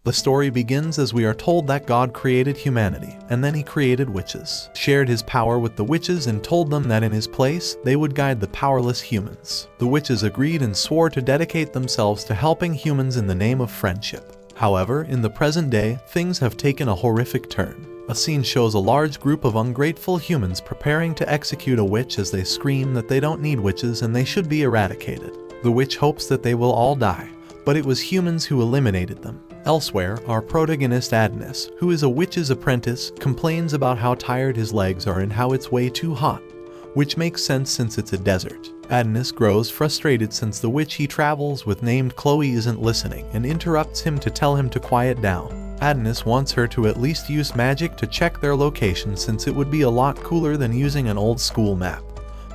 The story begins as we are told that God created humanity, and then he created witches, shared his power with the witches and told them that in his place, they would guide the powerless humans. The witches agreed and swore to dedicate themselves to helping humans in the name of friendship. However, in the present day, things have taken a horrific turn. A scene shows a large group of ungrateful humans preparing to execute a witch as they scream that they don't need witches and they should be eradicated. The witch hopes that they will all die, but it was humans who eliminated them. Elsewhere, our protagonist Adonis, who is a witch's apprentice, complains about how tired his legs are and how it's way too hot, which makes sense since it's a desert. Adonis grows frustrated since the witch he travels with named Chloe isn't listening and interrupts him to tell him to quiet down. Adonis wants her to at least use magic to check their location since it would be a lot cooler than using an old school map.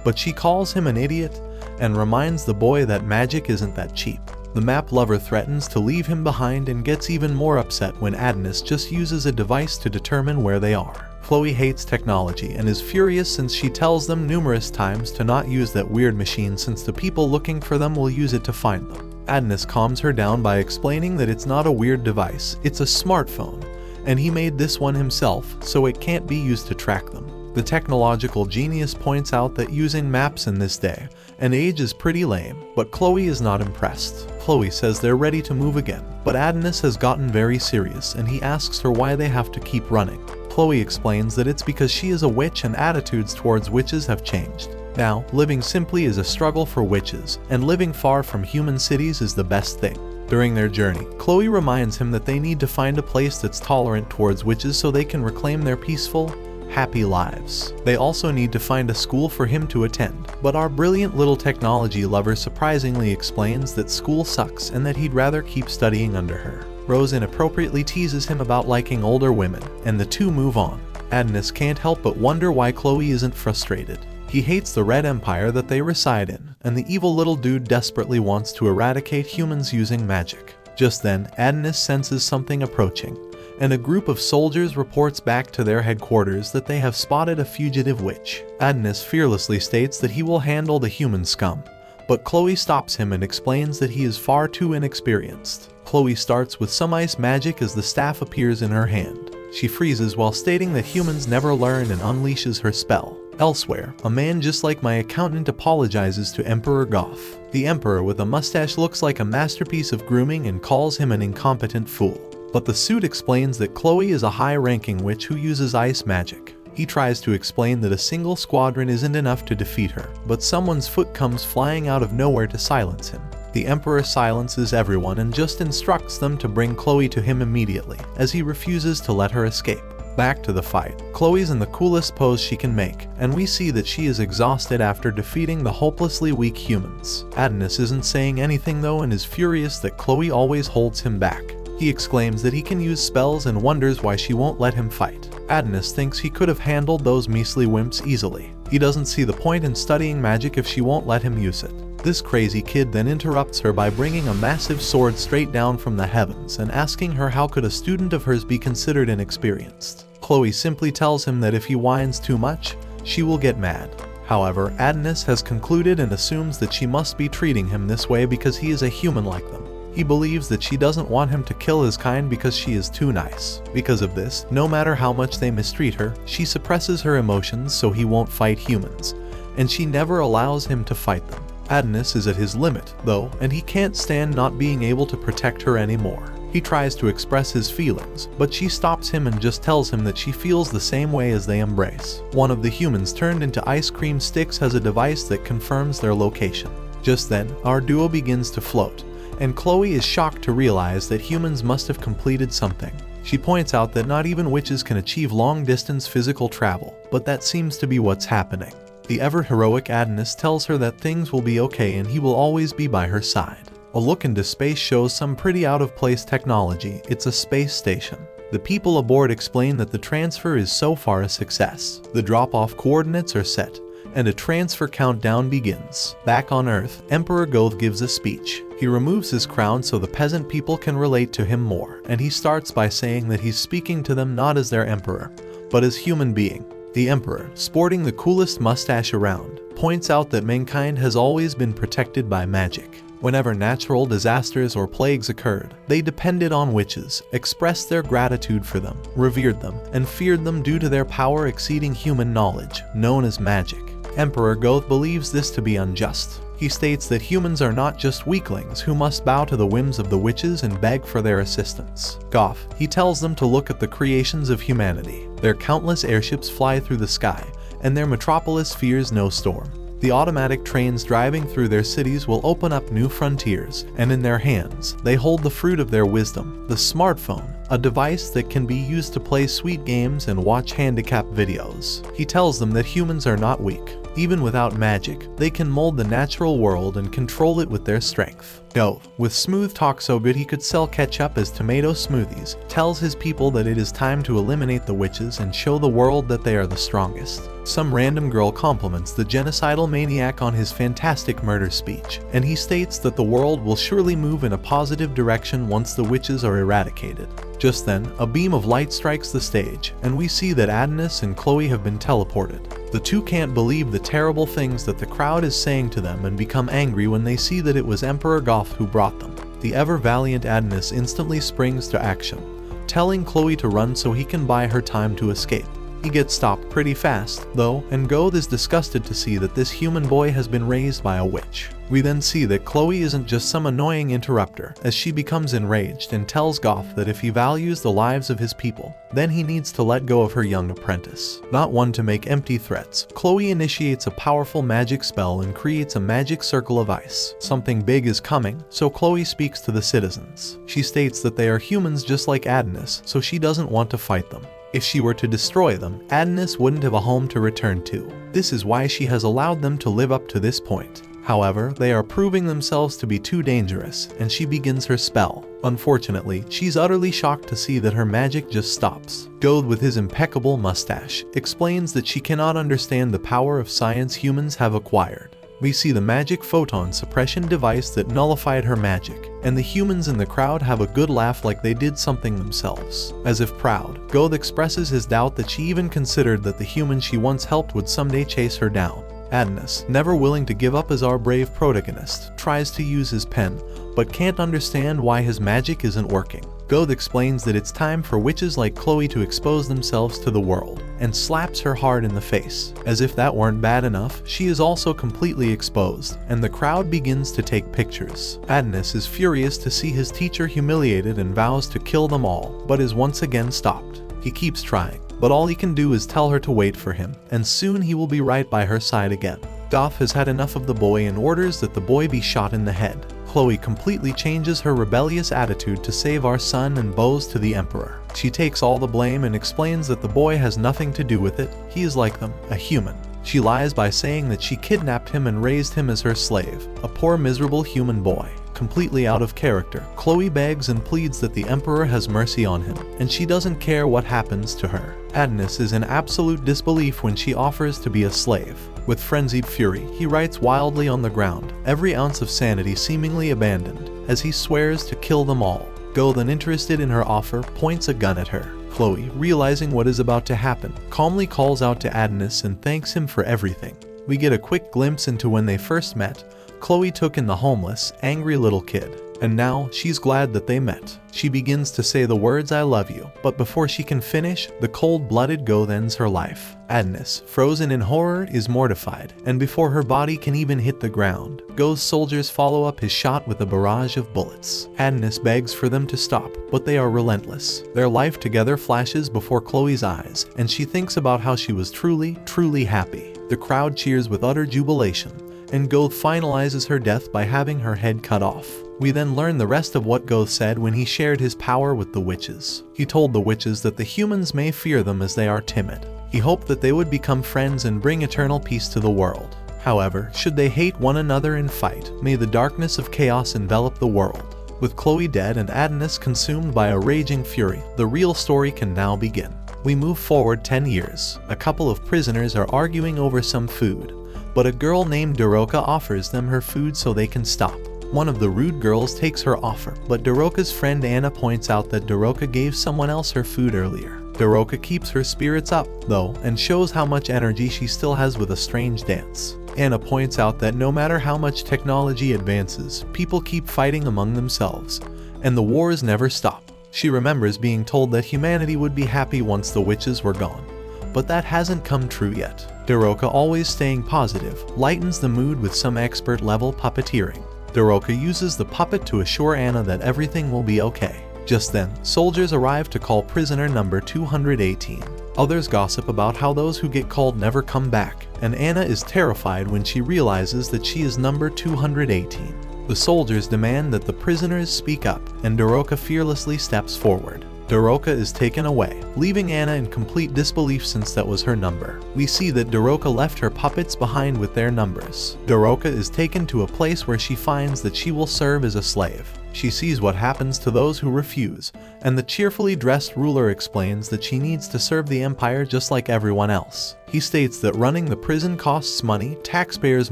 But she calls him an idiot and reminds the boy that magic isn't that cheap. The map lover threatens to leave him behind and gets even more upset when Adonis just uses a device to determine where they are. Chloe hates technology and is furious since she tells them numerous times to not use that weird machine since the people looking for them will use it to find them. Adonis calms her down by explaining that it's not a weird device, it's a smartphone, and he made this one himself, so it can't be used to track them. The technological genius points out that using maps in this day and age is pretty lame, but Chloe is not impressed. Chloe says they're ready to move again, but Adonis has gotten very serious and he asks her why they have to keep running. Chloe explains that it's because she is a witch and attitudes towards witches have changed. Now, living simply is a struggle for witches, and living far from human cities is the best thing. During their journey, Chloe reminds him that they need to find a place that's tolerant towards witches so they can reclaim their peaceful, happy lives. They also need to find a school for him to attend, but our brilliant little technology lover surprisingly explains that school sucks and that he'd rather keep studying under her. Rose inappropriately teases him about liking older women, and the two move on. Adonis can't help but wonder why Chloe isn't frustrated. He hates the Red Empire that they reside in, and the evil little dude desperately wants to eradicate humans using magic. Just then, Adonis senses something approaching, and a group of soldiers reports back to their headquarters that they have spotted a fugitive witch. Adonis fearlessly states that he will handle the human scum, but Chloe stops him and explains that he is far too inexperienced. Chloe starts with some ice magic as the staff appears in her hand. She freezes while stating that humans never learn and unleashes her spell. Elsewhere, a man just like my accountant apologizes to Emperor Goth. The Emperor with a mustache looks like a masterpiece of grooming and calls him an incompetent fool. But the suit explains that Chloe is a high-ranking witch who uses ice magic. He tries to explain that a single squadron isn't enough to defeat her, but someone's foot comes flying out of nowhere to silence him. The Emperor silences everyone and just instructs them to bring Chloe to him immediately, as he refuses to let her escape. Back to the fight. Chloe's in the coolest pose she can make, and we see that she is exhausted after defeating the hopelessly weak humans. Adonis isn't saying anything though and is furious that Chloe always holds him back. He exclaims that he can use spells and wonders why she won't let him fight. Adonis thinks he could have handled those measly wimps easily. He doesn't see the point in studying magic if she won't let him use it. This crazy kid then interrupts her by bringing a massive sword straight down from the heavens and asking her how could a student of hers be considered inexperienced. Chloe simply tells him that if he whines too much, she will get mad. However, Adonis has concluded and assumes that she must be treating him this way because he is a human like them. He believes that she doesn't want him to kill his kind because she is too nice. Because of this, no matter how much they mistreat her, she suppresses her emotions so he won't fight humans, and she never allows him to fight them. Adonis is at his limit, though, and he can't stand not being able to protect her anymore. He tries to express his feelings, but she stops him and just tells him that she feels the same way as they embrace. One of the humans turned into ice cream sticks has a device that confirms their location. Just then, our duo begins to float, and Chloe is shocked to realize that humans must have completed something. She points out that not even witches can achieve long-distance physical travel, but that seems to be what's happening. The ever-heroic Adonis tells her that things will be okay and he will always be by her side. A look into space shows some pretty out-of-place technology. It's a space station. The people aboard explain that the transfer is so far a success. The drop-off coordinates are set, and a transfer countdown begins. Back on Earth, Emperor Goth gives a speech. He removes his crown so the peasant people can relate to him more, and he starts by saying that he's speaking to them not as their emperor, but as human being. The Emperor, sporting the coolest mustache around, points out that mankind has always been protected by magic. Whenever natural disasters or plagues occurred, they depended on witches, expressed their gratitude for them, revered them, and feared them due to their power exceeding human knowledge, known as magic. Emperor Goth believes this to be unjust. He states that humans are not just weaklings who must bow to the whims of the witches and beg for their assistance. Goth, he tells them to look at the creations of humanity. Their countless airships fly through the sky, and their metropolis fears no storm. The automatic trains driving through their cities will open up new frontiers, and in their hands, they hold the fruit of their wisdom, the smartphone, a device that can be used to play sweet games and watch handicap videos. He tells them that humans are not weak. Even without magic, they can mold the natural world and control it with their strength. Goth, with smooth talk so good he could sell ketchup as tomato smoothies, tells his people that it is time to eliminate the witches and show the world that they are the strongest. Some random girl compliments the genocidal maniac on his fantastic murder speech, and he states that the world will surely move in a positive direction once the witches are eradicated. Just then, a beam of light strikes the stage, and we see that Adonis and Chloe have been teleported. The two can't believe the terrible things that the crowd is saying to them and become angry when they see that it was Emperor Goth who brought them. The ever-valiant Adonis instantly springs to action, telling Chloe to run so he can buy her time to escape. He gets stopped pretty fast, though, and Goth is disgusted to see that this human boy has been raised by a witch. We then see that Chloe isn't just some annoying interrupter, as she becomes enraged and tells Goth that if he values the lives of his people, then he needs to let go of her young apprentice. Not one to make empty threats, Chloe initiates a powerful magic spell and creates a magic circle of ice. Something big is coming, so Chloe speaks to the citizens. She states that they are humans just like Adonis, so she doesn't want to fight them. If she were to destroy them, Adonis wouldn't have a home to return to. This is why she has allowed them to live up to this point. However, they are proving themselves to be too dangerous, and she begins her spell. Unfortunately, she's utterly shocked to see that her magic just stops. Goth, with his impeccable mustache, explains that she cannot understand the power of science humans have acquired. We see the magic photon suppression device that nullified her magic, and the humans in the crowd have a good laugh like they did something themselves. As if proud, Goth expresses his doubt that she even considered that the human she once helped would someday chase her down. Adonis, never willing to give up as our brave protagonist, tries to use his pen, but can't understand why his magic isn't working. Goth explains that it's time for witches like Chloe to expose themselves to the world, and slaps her hard in the face. As if that weren't bad enough, she is also completely exposed, and the crowd begins to take pictures. Adonis is furious to see his teacher humiliated and vows to kill them all, but is once again stopped. He keeps trying, but all he can do is tell her to wait for him, and soon he will be right by her side again. Goth has had enough of the boy and orders that the boy be shot in the head. Chloe completely changes her rebellious attitude to save our son and bows to the Emperor. She takes all the blame and explains that the boy has nothing to do with it, he is like them, a human. She lies by saying that she kidnapped him and raised him as her slave, a poor miserable human boy. Completely out of character, Chloe begs and pleads that the Emperor has mercy on him, and she doesn't care what happens to her. Adonis is in absolute disbelief when she offers to be a slave. With frenzied fury, he writes wildly on the ground, every ounce of sanity seemingly abandoned, as he swears to kill them all. Goth, uninterested in her offer, points a gun at her. Chloe, realizing what is about to happen, calmly calls out to Adonis and thanks him for everything. We get a quick glimpse into when they first met. Chloe took in the homeless, angry little kid, and now she's glad that they met. She begins to say the words "I love you," but before she can finish, the cold-blooded Goth ends her life. Adonis, frozen in horror, is mortified, and before her body can even hit the ground, Goth's soldiers follow up his shot with a barrage of bullets. Adonis begs for them to stop, but they are relentless. Their life together flashes before Chloe's eyes, and she thinks about how she was truly, truly happy. The crowd cheers with utter jubilation, and Goth finalizes her death by having her head cut off. We then learn the rest of what Goth said when he shared his power with the witches. He told the witches that the humans may fear them as they are timid. He hoped that they would become friends and bring eternal peace to the world. However, should they hate one another and fight, may the darkness of chaos envelop the world. With Chloe dead and Adonis consumed by a raging fury, the real story can now begin. We move forward 10 years. A couple of prisoners are arguing over some food, but a girl named Daroka offers them her food so they can stop. One of the rude girls takes her offer, but Daroka's friend Anna points out that Daroka gave someone else her food earlier. Daroka keeps her spirits up, though, and shows how much energy she still has with a strange dance. Anna points out that no matter how much technology advances, people keep fighting among themselves, and the wars never stop. She remembers being told that humanity would be happy once the witches were gone, but that hasn't come true yet. Daroka, always staying positive, lightens the mood with some expert-level puppeteering. Daroka uses the puppet to assure Anna that everything will be okay. Just then, soldiers arrive to call prisoner number 218. Others gossip about how those who get called never come back, and Anna is terrified when she realizes that she is number 218. The soldiers demand that the prisoners speak up, and Daroka fearlessly steps forward. Daroka is taken away, leaving Anna in complete disbelief since that was her number. We see that Daroka left her puppets behind with their numbers. Daroka is taken to a place where she finds that she will serve as a slave. She sees what happens to those who refuse, and the cheerfully dressed ruler explains that she needs to serve the empire just like everyone else. He states that running the prison costs money, taxpayers'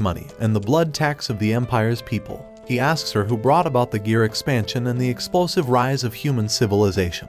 money, and the blood tax of the empire's people. He asks her who brought about the gear expansion and the explosive rise of human civilization,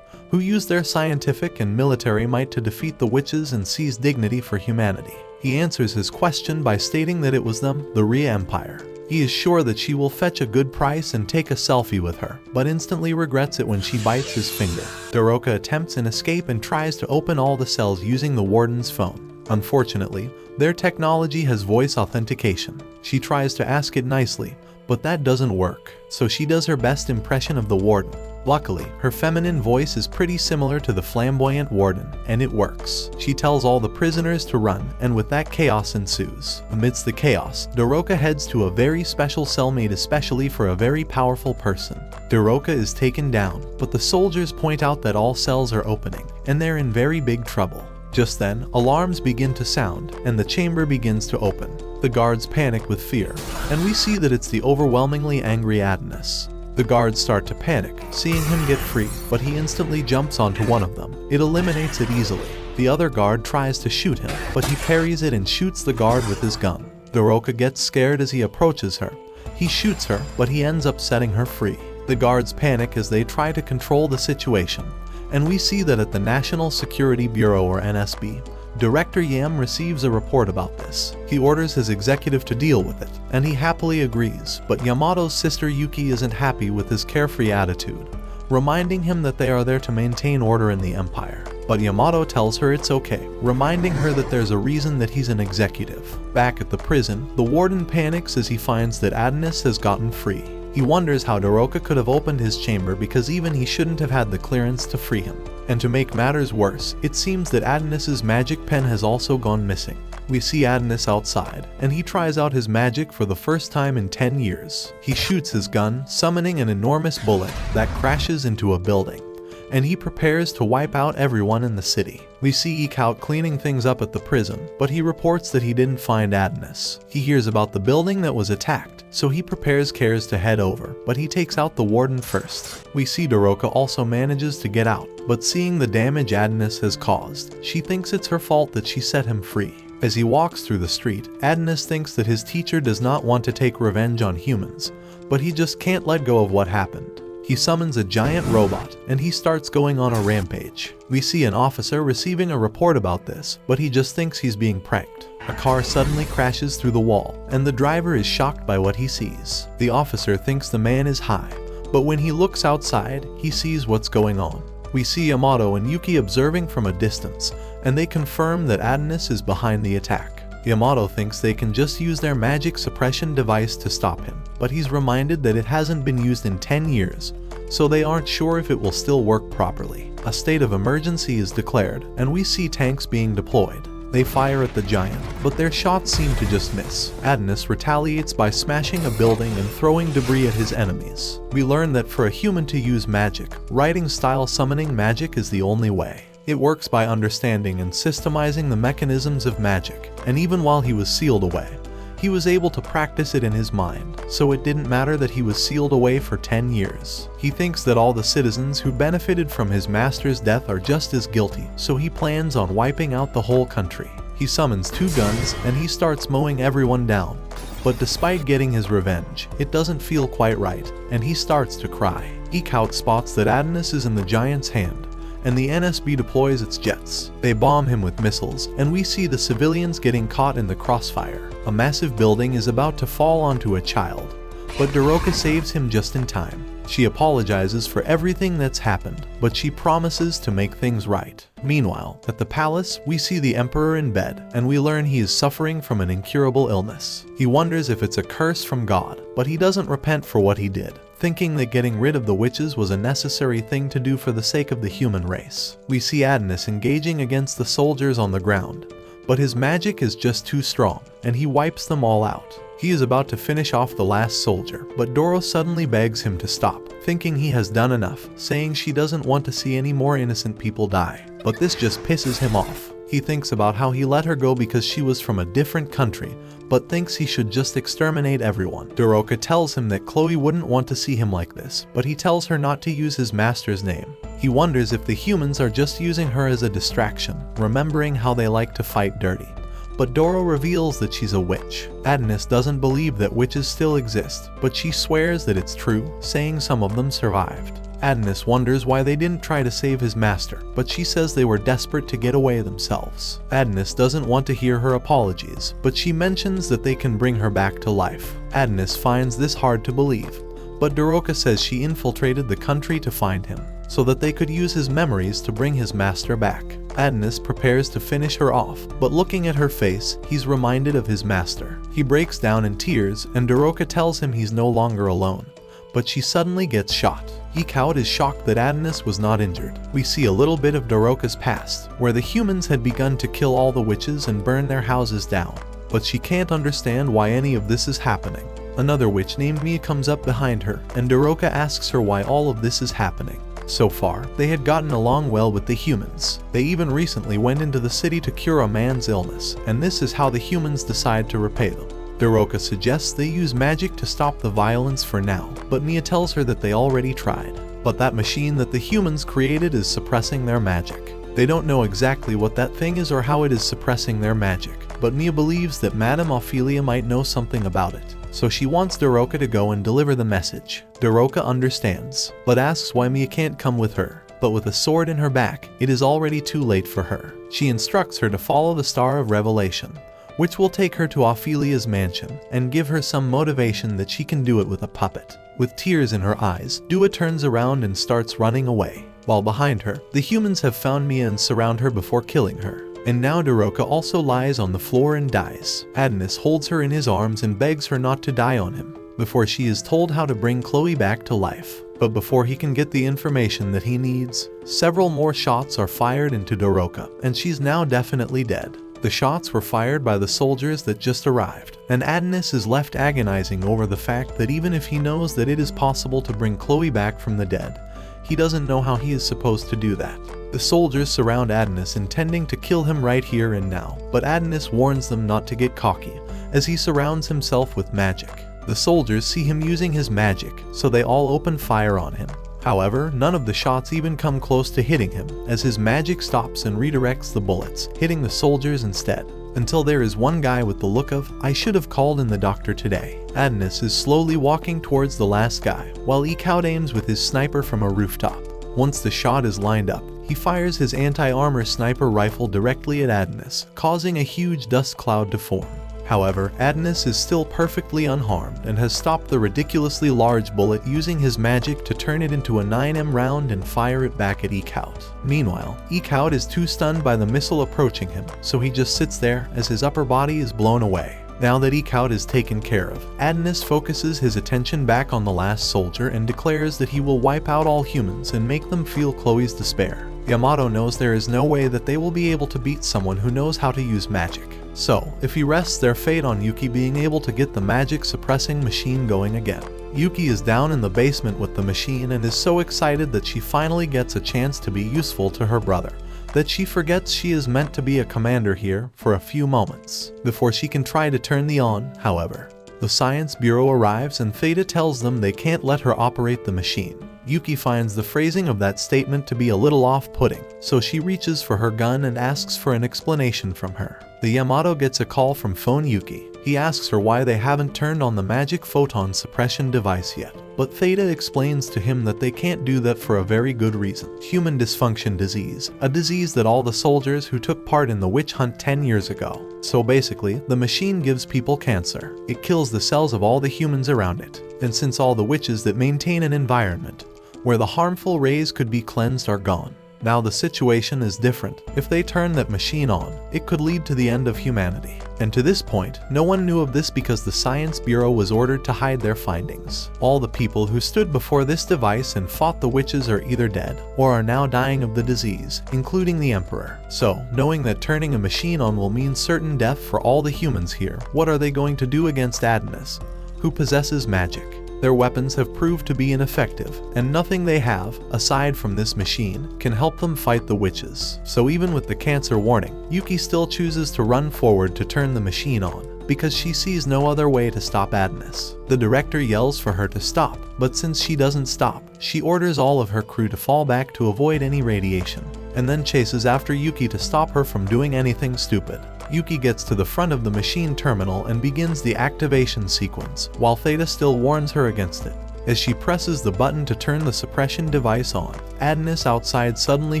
who used their scientific and military might to defeat the witches and seize dignity for humanity. He answers his question by stating that it was them, the Rhea Empire. He is sure that she will fetch a good price and take a selfie with her, but instantly regrets it when she bites his finger. Daroka attempts an escape and tries to open all the cells using the warden's phone. Unfortunately, their technology has voice authentication. She tries to ask it nicely, but that doesn't work, so she does her best impression of the warden. Luckily, her feminine voice is pretty similar to the flamboyant warden, and it works. She tells all the prisoners to run, and with that chaos ensues. Amidst the chaos, Daroka heads to a very special cell made especially for a very powerful person. Daroka is taken down, but the soldiers point out that all cells are opening, and they're in very big trouble. Just then, alarms begin to sound, and the chamber begins to open. The guards panic with fear, and we see that it's the overwhelmingly angry Adonis. The guards start to panic, seeing him get free, but he instantly jumps onto one of them. It eliminates it easily. The other guard tries to shoot him, but he parries it and shoots the guard with his gun. Daroka gets scared as he approaches her. He shoots her, but he ends up setting her free. The guards panic as they try to control the situation, and we see that at the National Security Bureau, or NSB, Director Yam receives a report about this. He orders his executive to deal with it, and he happily agrees, but Yamato's sister Yuki isn't happy with his carefree attitude, reminding him that they are there to maintain order in the empire. But Yamato tells her it's okay, reminding her that there's a reason that he's an executive. Back at the prison, the warden panics as he finds that Adonis has gotten free. He wonders how Daroka could have opened his chamber because even he shouldn't have had the clearance to free him. And to make matters worse, it seems that Adonis's magic pen has also gone missing. We see Adonis outside, and he tries out his magic for the first time in 10 years. He shoots his gun, summoning an enormous bullet that crashes into a building, and he prepares to wipe out everyone in the city. We see Ekout cleaning things up at the prison, but he reports that he didn't find Adonis. He hears about the building that was attacked, so he prepares Cares to head over, but he takes out the warden first. We see Daroka also manages to get out, but seeing the damage Adonis has caused, she thinks it's her fault that she set him free. As he walks through the street, Adonis thinks that his teacher does not want to take revenge on humans, but he just can't let go of what happened. He summons a giant robot, and he starts going on a rampage. We see an officer receiving a report about this, but he just thinks he's being pranked. A car suddenly crashes through the wall, and the driver is shocked by what he sees. The officer thinks the man is high, but when he looks outside, he sees what's going on. We see Yamato and Yuki observing from a distance, and they confirm that Adonis is behind the attack. Yamato thinks they can just use their magic suppression device to stop him, but he's reminded that it hasn't been used in 10 years, so they aren't sure if it will still work properly. A state of emergency is declared, and we see tanks being deployed. They fire at the giant, but their shots seem to just miss. Adonis retaliates by smashing a building and throwing debris at his enemies. We learn that for a human to use magic, writing-style summoning magic is the only way. It works by understanding and systemizing the mechanisms of magic, and even while he was sealed away, he was able to practice it in his mind, so it didn't matter that he was sealed away for 10 years. He thinks that all the citizens who benefited from his master's death are just as guilty, so he plans on wiping out the whole country. He summons 2 guns, and he starts mowing everyone down. But despite getting his revenge, it doesn't feel quite right, and he starts to cry. Ekout spots that Adonis is in the giant's hand, and the NSB deploys its jets. They bomb him with missiles, and we see the civilians getting caught in the crossfire. A massive building is about to fall onto a child, but Doroka saves him just in time. She apologizes for everything that's happened, but she promises to make things right. Meanwhile, at the palace, we see the emperor in bed, and we learn he is suffering from an incurable illness. He wonders if it's a curse from God, but he doesn't repent for what he did, thinking that getting rid of the witches was a necessary thing to do for the sake of the human race. We see Adonis engaging against the soldiers on the ground, but his magic is just too strong, and he wipes them all out. He is about to finish off the last soldier, but Doro suddenly begs him to stop, thinking he has done enough, saying she doesn't want to see any more innocent people die. But this just pisses him off. He thinks about how he let her go because she was from a different country, but thinks he should just exterminate everyone. Doroka tells him that Chloe wouldn't want to see him like this, but he tells her not to use his master's name. He wonders if the humans are just using her as a distraction, remembering how they like to fight dirty. But Doro reveals that she's a witch. Adonis doesn't believe that witches still exist, but she swears that it's true, saying some of them survived. Adonis wonders why they didn't try to save his master, but she says they were desperate to get away themselves. Adonis doesn't want to hear her apologies, but she mentions that they can bring her back to life. Adonis finds this hard to believe, but Doroka says she infiltrated the country to find him, so that they could use his memories to bring his master back. Adonis prepares to finish her off, but looking at her face, he's reminded of his master. He breaks down in tears, and Doroka tells him he's no longer alone, but she suddenly gets shot. Ikaut is shocked that Adonis was not injured. We see a little bit of Doroka's past, where the humans had begun to kill all the witches and burn their houses down, but she can't understand why any of this is happening. Another witch named Mia comes up behind her, and Doroka asks her why all of this is happening. So far, they had gotten along well with the humans. They even recently went into the city to cure a man's illness, and this is how the humans decide to repay them. Doroka suggests they use magic to stop the violence for now, but Mia tells her that they already tried. But that machine that the humans created is suppressing their magic. They don't know exactly what that thing is or how it is suppressing their magic, but Mia believes that Madame Ophelia might know something about it. So she wants Doroka to go and deliver the message. Doroka understands, but asks why Mia can't come with her. But with a sword in her back, it is already too late for her. She instructs her to follow the Star of Revelation, which will take her to Ophelia's mansion, and give her some motivation that she can do it with a puppet. With tears in her eyes, Dua turns around and starts running away. While behind her, the humans have found Mia and surround her before killing her. And now Doroka also lies on the floor and dies. Adonis holds her in his arms and begs her not to die on him, before she is told how to bring Chloe back to life. But before he can get the information that he needs, several more shots are fired into Doroka, and she's now definitely dead. The shots were fired by the soldiers that just arrived, and Adonis is left agonizing over the fact that even if he knows that it is possible to bring Chloe back from the dead, he doesn't know how he is supposed to do that. The soldiers surround Adonis, intending to kill him right here and now, but Adonis warns them not to get cocky, as he surrounds himself with magic. The soldiers see him using his magic, so they all open fire on him. However, none of the shots even come close to hitting him, as his magic stops and redirects the bullets, hitting the soldiers instead. Until there is one guy with the look of, "I should have called in the doctor today." Adonis is slowly walking towards the last guy, while Ikaut aims with his sniper from a rooftop. Once the shot is lined up, he fires his anti-armor sniper rifle directly at Adonis, causing a huge dust cloud to form. However, Adonis is still perfectly unharmed and has stopped the ridiculously large bullet using his magic to turn it into a 9mm round and fire it back at Ikaut. Meanwhile, Ikaut is too stunned by the missile approaching him, so he just sits there as his upper body is blown away. Now that Ikaut is taken care of, Adonis focuses his attention back on the last soldier and declares that he will wipe out all humans and make them feel Chloe's despair. Yamato knows there is no way that they will be able to beat someone who knows how to use magic. So, if he rests their fate on Yuki being able to get the magic suppressing machine going again. Yuki is down in the basement with the machine and is so excited that she finally gets a chance to be useful to her brother, that she forgets she is meant to be a commander here for a few moments, before she can try to turn the on, however. The Science Bureau arrives and Theta tells them they can't let her operate the machine. Yuki finds the phrasing of that statement to be a little off-putting, so she reaches for her gun and asks for an explanation from her. The Yamato gets a call from Phone Yuki. He asks her why they haven't turned on the magic photon suppression device yet, but Theta explains to him that they can't do that for a very good reason. Human dysfunction disease, a disease that all the soldiers who took part in the witch hunt 10 years ago. So basically, the machine gives people cancer. It kills the cells of all the humans around it. And since all the witches that maintain an environment where the harmful rays could be cleansed are gone, now the situation is different. If they turn that machine on, it could lead to the end of humanity. And to this point, no one knew of this because the Science Bureau was ordered to hide their findings. All the people who stood before this device and fought the witches are either dead or are now dying of the disease, including the Emperor. So, knowing that turning a machine on will mean certain death for all the humans here, what are they going to do against Adonis, who possesses magic? Their weapons have proved to be ineffective, and nothing they have, aside from this machine, can help them fight the witches. So even with the cancer warning, Yuki still chooses to run forward to turn the machine on, because she sees no other way to stop Adonis. The director yells for her to stop, but since she doesn't stop, she orders all of her crew to fall back to avoid any radiation, and then chases after Yuki to stop her from doing anything stupid. Yuki gets to the front of the machine terminal and begins the activation sequence, while Theta still warns her against it. As she presses the button to turn the suppression device on, Adonis outside suddenly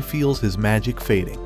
feels his magic fading,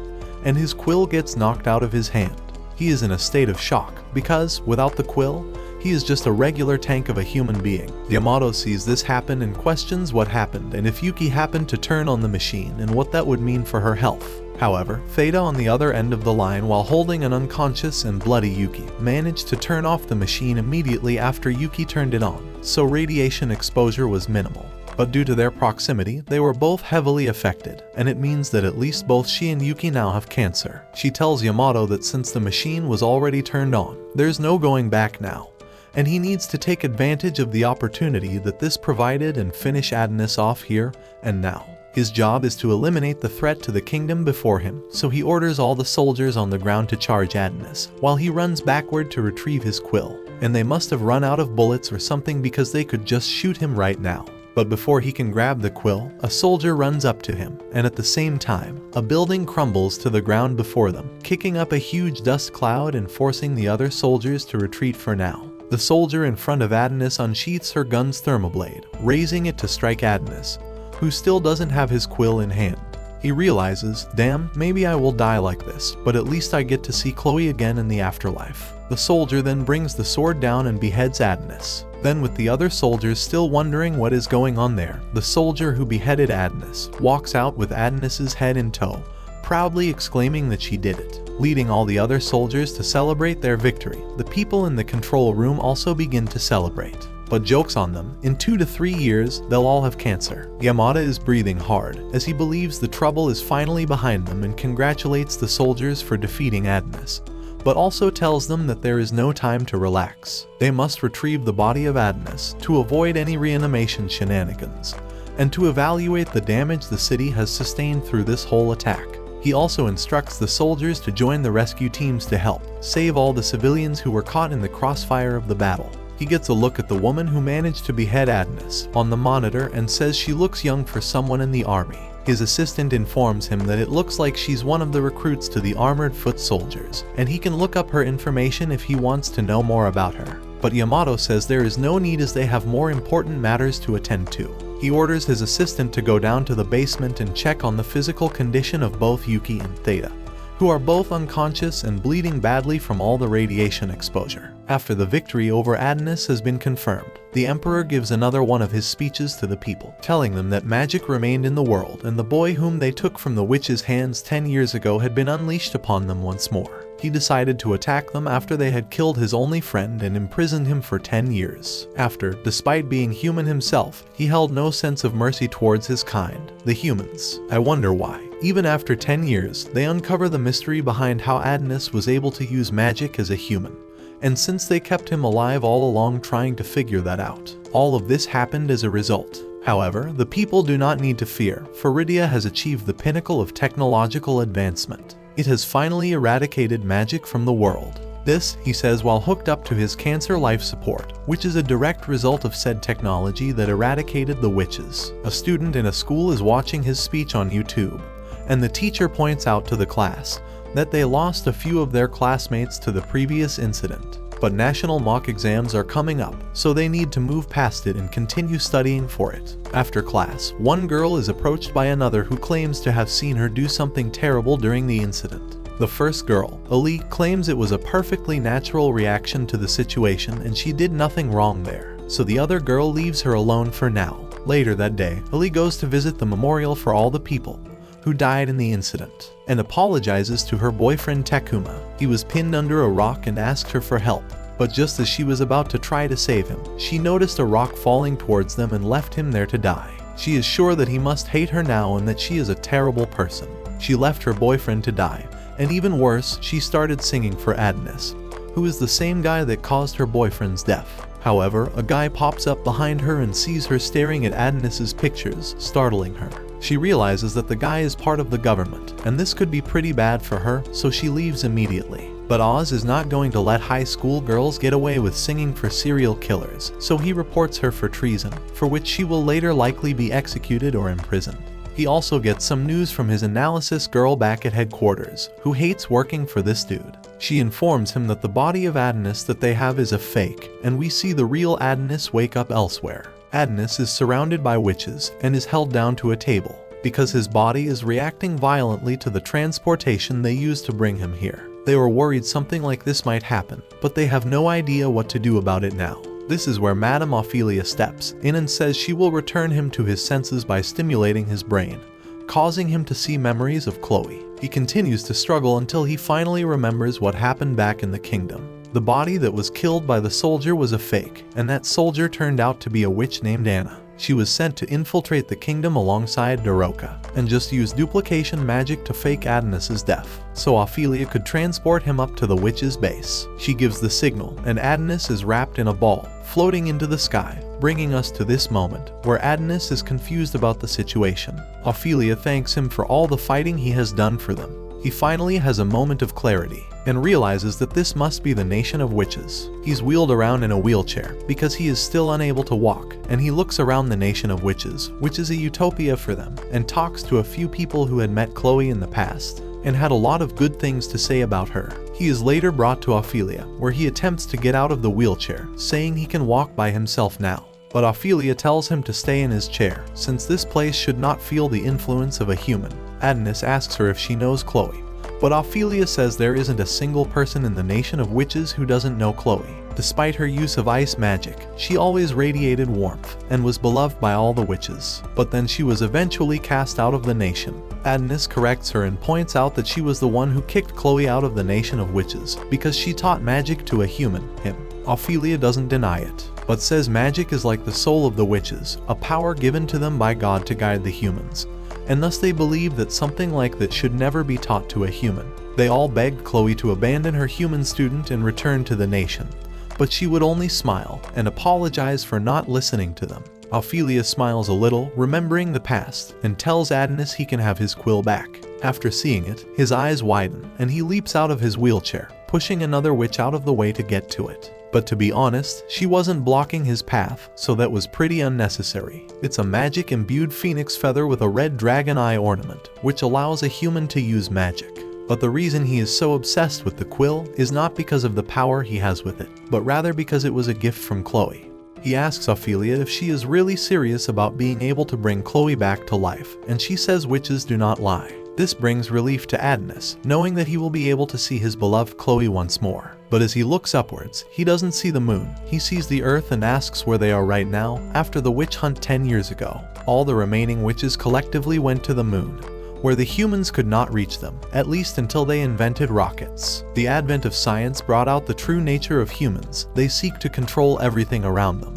and his quill gets knocked out of his hand. He is in a state of shock, because, without the quill, he is just a regular tank of a human being. Yamato sees this happen and questions what happened and if Yuki happened to turn on the machine and what that would mean for her health. However, Theta on the other end of the line, while holding an unconscious and bloody Yuki, managed to turn off the machine immediately after Yuki turned it on, so radiation exposure was minimal. But due to their proximity, they were both heavily affected, and it means that at least both she and Yuki now have cancer. She tells Yamato that since the machine was already turned on, there's no going back now, and he needs to take advantage of the opportunity that this provided and finish Adonis off here and now. His job is to eliminate the threat to the kingdom before him, so he orders all the soldiers on the ground to charge Adonis, while he runs backward to retrieve his quill. And they must have run out of bullets or something because they could just shoot him right now. But before he can grab the quill, a soldier runs up to him, and at the same time, a building crumbles to the ground before them, kicking up a huge dust cloud and forcing the other soldiers to retreat for now. The soldier in front of Adonis unsheaths her gun's thermoblade, raising it to strike Adonis, who still doesn't have his quill in hand. He realizes, damn, maybe I will die like this, but at least I get to see Chloe again in the afterlife. The soldier then brings the sword down and beheads Adonis. Then, with the other soldiers still wondering what is going on there, the soldier who beheaded Adonis walks out with Adonis's head in tow, proudly exclaiming that she did it. Leading all the other soldiers to celebrate their victory, the people in the control room also begin to celebrate. But joke's on them, in 2 to 3 years, they'll all have cancer. Yamada is breathing hard, as he believes the trouble is finally behind them and congratulates the soldiers for defeating Adonis, but also tells them that there is no time to relax. They must retrieve the body of Adonis to avoid any reanimation shenanigans, and to evaluate the damage the city has sustained through this whole attack. He also instructs the soldiers to join the rescue teams to help save all the civilians who were caught in the crossfire of the battle. He gets a look at the woman who managed to behead Adonis on the monitor and says she looks young for someone in the army. His assistant informs him that it looks like she's one of the recruits to the armored foot soldiers, and he can look up her information if he wants to know more about her. But Yamato says there is no need as they have more important matters to attend to. He orders his assistant to go down to the basement and check on the physical condition of both Yuki and Theta, who are both unconscious and bleeding badly from all the radiation exposure. After the victory over Adonis has been confirmed, the Emperor gives another one of his speeches to the people, telling them that magic remained in the world and the boy whom they took from the witch's hands 10 years ago had been unleashed upon them once more. He decided to attack them after they had killed his only friend and imprisoned him for 10 years. After, despite being human himself, he held no sense of mercy towards his kind, the humans. I wonder why. Even after 10 years, they uncover the mystery behind how Adonis was able to use magic as a human. And since they kept him alive all along trying to figure that out, all of this happened as a result. However, the people do not need to fear, for Rydia has achieved the pinnacle of technological advancement. It has finally eradicated magic from the world. This, he says while hooked up to his cancer life support, which is a direct result of said technology that eradicated the witches. A student in a school is watching his speech on YouTube, and the teacher points out to the class that they lost a few of their classmates to the previous incident. But national mock exams are coming up, so they need to move past it and continue studying for it. After class, one girl is approached by another who claims to have seen her do something terrible during the incident. The first girl, Ali, claims it was a perfectly natural reaction to the situation and she did nothing wrong there. So the other girl leaves her alone for now. Later that day, Ali goes to visit the memorial for all the people who died in the incident and apologizes to her boyfriend Takuma. He was pinned under a rock and asked her for help. But just as she was about to try to save him, she noticed a rock falling towards them and left him there to die. She is sure that he must hate her now and that she is a terrible person. She left her boyfriend to die, and even worse, she started singing for Adonis, who is the same guy that caused her boyfriend's death. However, a guy pops up behind her and sees her staring at Adonis's pictures, startling her. She realizes that the guy is part of the government, and this could be pretty bad for her, so she leaves immediately. But Oz is not going to let high school girls get away with singing for serial killers, so he reports her for treason, for which she will later likely be executed or imprisoned. He also gets some news from his analysis girl back at headquarters, who hates working for this dude. She informs him that the body of Adonis that they have is a fake, and we see the real Adonis wake up elsewhere. Adonis is surrounded by witches and is held down to a table, because his body is reacting violently to the transportation they used to bring him here. They were worried something like this might happen, but they have no idea what to do about it now. This is where Madame Ophelia steps in and says she will return him to his senses by stimulating his brain, causing him to see memories of Chloe. He continues to struggle until he finally remembers what happened back in the kingdom. The body that was killed by the soldier was a fake, and that soldier turned out to be a witch named Anna. She was sent to infiltrate the kingdom alongside Daroka, and just use duplication magic to fake Adonis's death, so Ophelia could transport him up to the witch's base. She gives the signal, and Adonis is wrapped in a ball, floating into the sky, bringing us to this moment, where Adonis is confused about the situation. Ophelia thanks him for all the fighting he has done for them. He finally has a moment of clarity, and realizes that this must be the nation of witches. He's wheeled around in a wheelchair, because he is still unable to walk, and he looks around the nation of witches, which is a utopia for them, and talks to a few people who had met Chloe in the past, and had a lot of good things to say about her. He is later brought to Ophelia, where he attempts to get out of the wheelchair, saying he can walk by himself now. But Ophelia tells him to stay in his chair, since this place should not feel the influence of a human. Adonis asks her if she knows Chloe, but Ophelia says there isn't a single person in the nation of witches who doesn't know Chloe. Despite her use of ice magic, she always radiated warmth and was beloved by all the witches. But then she was eventually cast out of the nation. Adonis corrects her and points out that she was the one who kicked Chloe out of the nation of witches because she taught magic to a human, him. Ophelia doesn't deny it, but says magic is like the soul of the witches, a power given to them by God to guide the humans, and thus they believe that something like that should never be taught to a human. They all begged Chloe to abandon her human student and return to the nation, but she would only smile and apologize for not listening to them. Ophelia smiles a little, remembering the past, and tells Adonis he can have his quill back. After seeing it, his eyes widen, and he leaps out of his wheelchair, pushing another witch out of the way to get to it. But to be honest, she wasn't blocking his path, so that was pretty unnecessary. It's a magic-imbued phoenix feather with a red dragon eye ornament, which allows a human to use magic. But the reason he is so obsessed with the quill is not because of the power he has with it, but rather because it was a gift from Chloe. He asks Ophelia if she is really serious about being able to bring Chloe back to life, and she says witches do not lie. This brings relief to Adonis, knowing that he will be able to see his beloved Chloe once more. But as he looks upwards, he doesn't see the moon. He sees the earth and asks where they are right now after the witch hunt 10 years ago. All the remaining witches collectively went to the moon, where the humans could not reach them, at least until they invented rockets. The advent of science brought out the true nature of humans. They seek to control everything around them,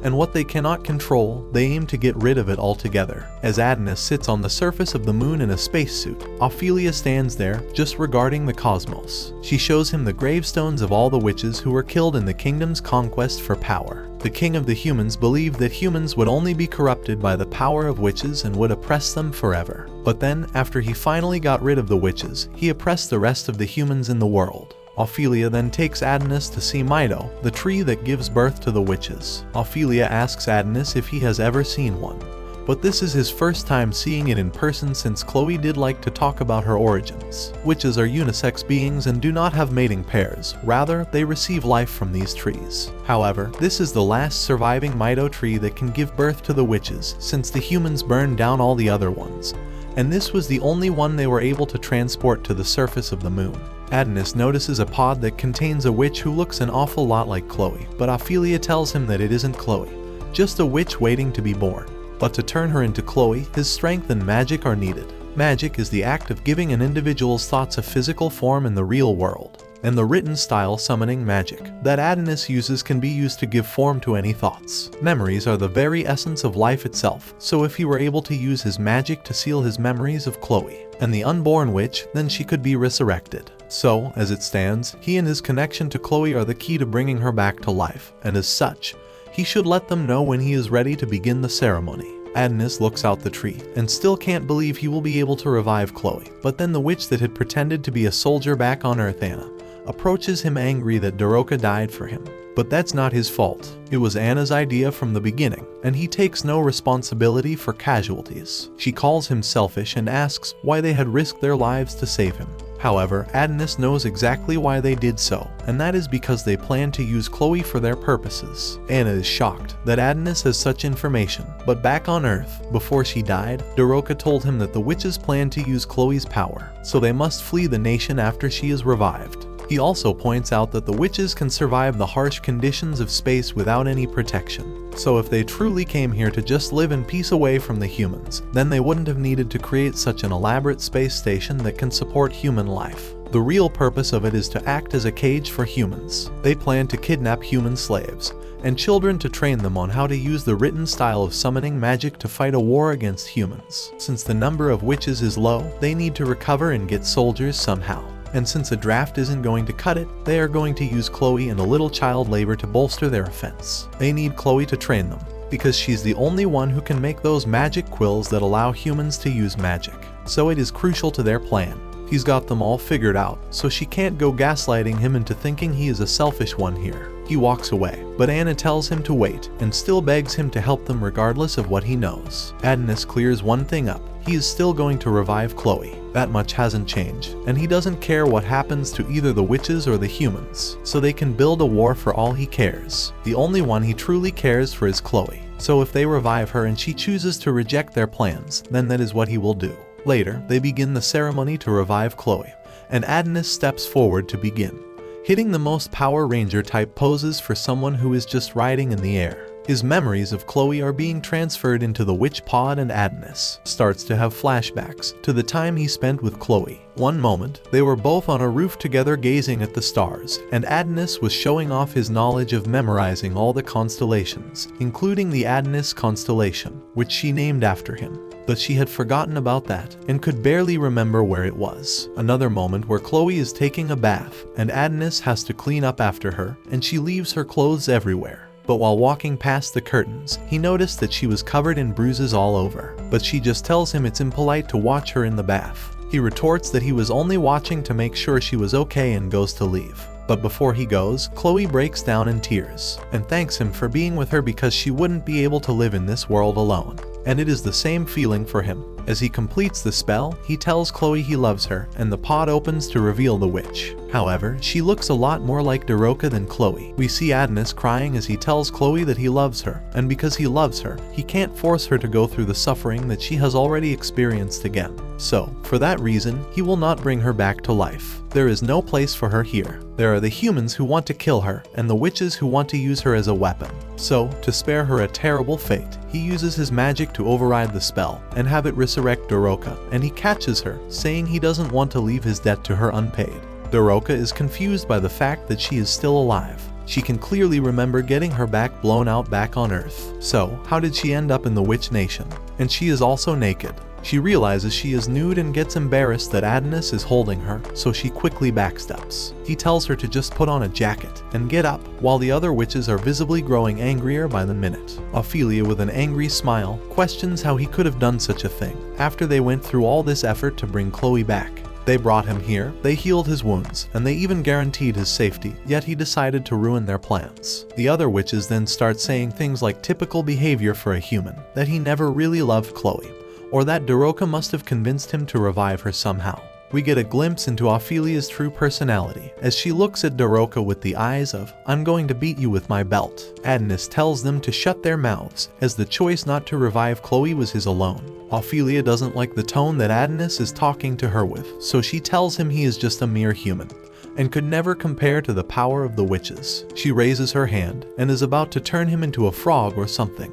and what they cannot control, they aim to get rid of it altogether. As Adonis sits on the surface of the moon in a spacesuit, Ophelia stands there, just regarding the cosmos. She shows him the gravestones of all the witches who were killed in the kingdom's conquest for power. The king of the humans believed that humans would only be corrupted by the power of witches and would oppress them forever. But then, after he finally got rid of the witches, he oppressed the rest of the humans in the world. Ophelia then takes Adonis to see Mido, the tree that gives birth to the witches. Ophelia asks Adonis if he has ever seen one, but this is his first time seeing it in person since Chloe did like to talk about her origins. Witches are unisex beings and do not have mating pairs, rather they receive life from these trees. However, this is the last surviving Mito tree that can give birth to the witches since the humans burned down all the other ones, and this was the only one they were able to transport to the surface of the moon. Adonis notices a pod that contains a witch who looks an awful lot like Chloe, but Ophelia tells him that it isn't Chloe, just a witch waiting to be born. But to turn her into Chloe, his strength and magic are needed. Magic is the act of giving an individual's thoughts a physical form in the real world, and the written style summoning magic that Adonis uses can be used to give form to any thoughts. Memories are the very essence of life itself, so if he were able to use his magic to seal his memories of Chloe and the unborn witch, then she could be resurrected. So, as it stands, he and his connection to Chloe are the key to bringing her back to life, and as such, he should let them know when he is ready to begin the ceremony. Adonis looks out the tree and still can't believe he will be able to revive Chloe, but then the witch that had pretended to be a soldier back on Earth, Anna, approaches him angry that Doroka died for him. But that's not his fault. It was Anna's idea from the beginning, and he takes no responsibility for casualties. She calls him selfish and asks why they had risked their lives to save him. However, Adonis knows exactly why they did so, and that is because they plan to use Chloe for their purposes. Anna is shocked that Adonis has such information, but back on Earth, before she died, Doroka told him that the witches plan to use Chloe's power, so they must flee the nation after she is revived. He also points out that the witches can survive the harsh conditions of space without any protection. So if they truly came here to just live in peace away from the humans, then they wouldn't have needed to create such an elaborate space station that can support human life. The real purpose of it is to act as a cage for humans. They plan to kidnap human slaves and children to train them on how to use the written style of summoning magic to fight a war against humans. Since the number of witches is low, they need to recover and get soldiers somehow. And since a draft isn't going to cut it, they are going to use Chloe and a little child labor to bolster their offense. They need Chloe to train them, because she's the only one who can make those magic quills that allow humans to use magic. So it is crucial to their plan. He's got them all figured out, so she can't go gaslighting him into thinking he is a selfish one here. He walks away, but Anna tells him to wait and still begs him to help them regardless of what he knows. Adonis clears one thing up. He is still going to revive Chloe. That much hasn't changed, and he doesn't care what happens to either the witches or the humans, so they can build a war for all he cares. The only one he truly cares for is Chloe, so if they revive her and she chooses to reject their plans, then that is what he will do. Later, they begin the ceremony to revive Chloe, and Adonis steps forward to begin, hitting the most Power Ranger type poses for someone who is just riding in the air. His memories of Chloe are being transferred into the witch pod, and Adonis starts to have flashbacks to the time he spent with Chloe. One moment, they were both on a roof together gazing at the stars, and Adonis was showing off his knowledge of memorizing all the constellations, including the Adonis constellation, which she named after him. But she had forgotten about that and could barely remember where it was. Another moment where Chloe is taking a bath, and Adonis has to clean up after her, and she leaves her clothes everywhere. But while walking past the curtains, he noticed that she was covered in bruises all over, but she just tells him it's impolite to watch her in the bath. He retorts that he was only watching to make sure she was okay and goes to leave. But before he goes, Chloe breaks down in tears and thanks him for being with her because she wouldn't be able to live in this world alone. And it is the same feeling for him. As he completes the spell, he tells Chloe he loves her, and the pod opens to reveal the witch. However, she looks a lot more like Doroka than Chloe. We see Adonis crying as he tells Chloe that he loves her, and because he loves her, he can't force her to go through the suffering that she has already experienced again. So, for that reason, he will not bring her back to life. There is no place for her here. There are the humans who want to kill her, and the witches who want to use her as a weapon. So, to spare her a terrible fate, he uses his magic to override the spell and have it resurrect Doroka, and he catches her, saying he doesn't want to leave his debt to her unpaid. Doroka is confused by the fact that she is still alive. She can clearly remember getting her back blown out back on Earth. So, how did she end up in the Witch Nation? And she is also naked. She realizes she is nude and gets embarrassed that Adonis is holding her, so she quickly backsteps. He tells her to just put on a jacket and get up, while the other witches are visibly growing angrier by the minute. Ophelia, with an angry smile, questions how he could have done such a thing after they went through all this effort to bring Chloe back. They brought him here, they healed his wounds, and they even guaranteed his safety, yet he decided to ruin their plans. The other witches then start saying things like typical behavior for a human, that he never really loved Chloe, or that Daroka must have convinced him to revive her somehow. We get a glimpse into Ophelia's true personality as she looks at Daroka with the eyes of, "I'm going to beat you with my belt." Adonis tells them to shut their mouths, as the choice not to revive Chloe was his alone. Ophelia doesn't like the tone that Adonis is talking to her with, so she tells him he is just a mere human, and could never compare to the power of the witches. She raises her hand, and is about to turn him into a frog or something.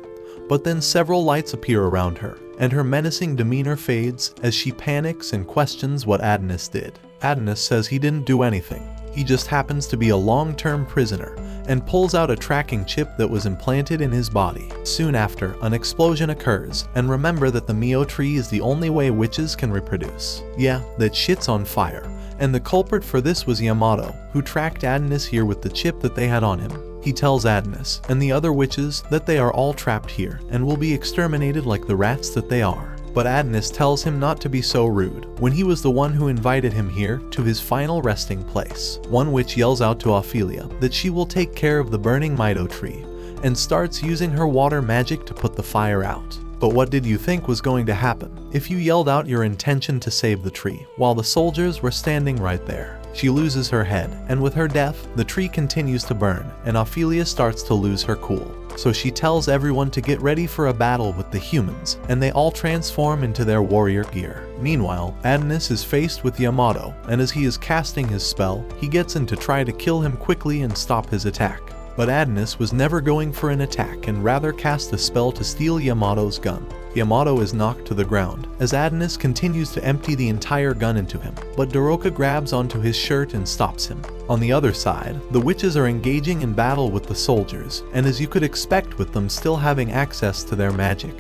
But then several lights appear around her, and her menacing demeanor fades as she panics and questions what Adonis did. Adonis says he didn't do anything. He just happens to be a long-term prisoner, and pulls out a tracking chip that was implanted in his body. Soon after, an explosion occurs, and remember that the Mio tree is the only way witches can reproduce. Yeah, that shit's on fire, and the culprit for this was Yamato, who tracked Adonis here with the chip that they had on him. He tells Adonis and the other witches that they are all trapped here and will be exterminated like the rats that they are. But Adonis tells him not to be so rude, when he was the one who invited him here to his final resting place. One witch yells out to Ophelia that she will take care of the burning Mito tree, and starts using her water magic to put the fire out. But what did you think was going to happen if you yelled out your intention to save the tree while the soldiers were standing right there? She loses her head, and with her death, the tree continues to burn, and Ophelia starts to lose her cool. So she tells everyone to get ready for a battle with the humans, and they all transform into their warrior gear. Meanwhile, Adonis is faced with Yamato, and as he is casting his spell, he gets in to try to kill him quickly and stop his attack. But Adonis was never going for an attack and rather cast a spell to steal Yamato's gun. Yamato is knocked to the ground, as Adonis continues to empty the entire gun into him, but Daroka grabs onto his shirt and stops him. On the other side, the witches are engaging in battle with the soldiers, and as you could expect with them still having access to their magic,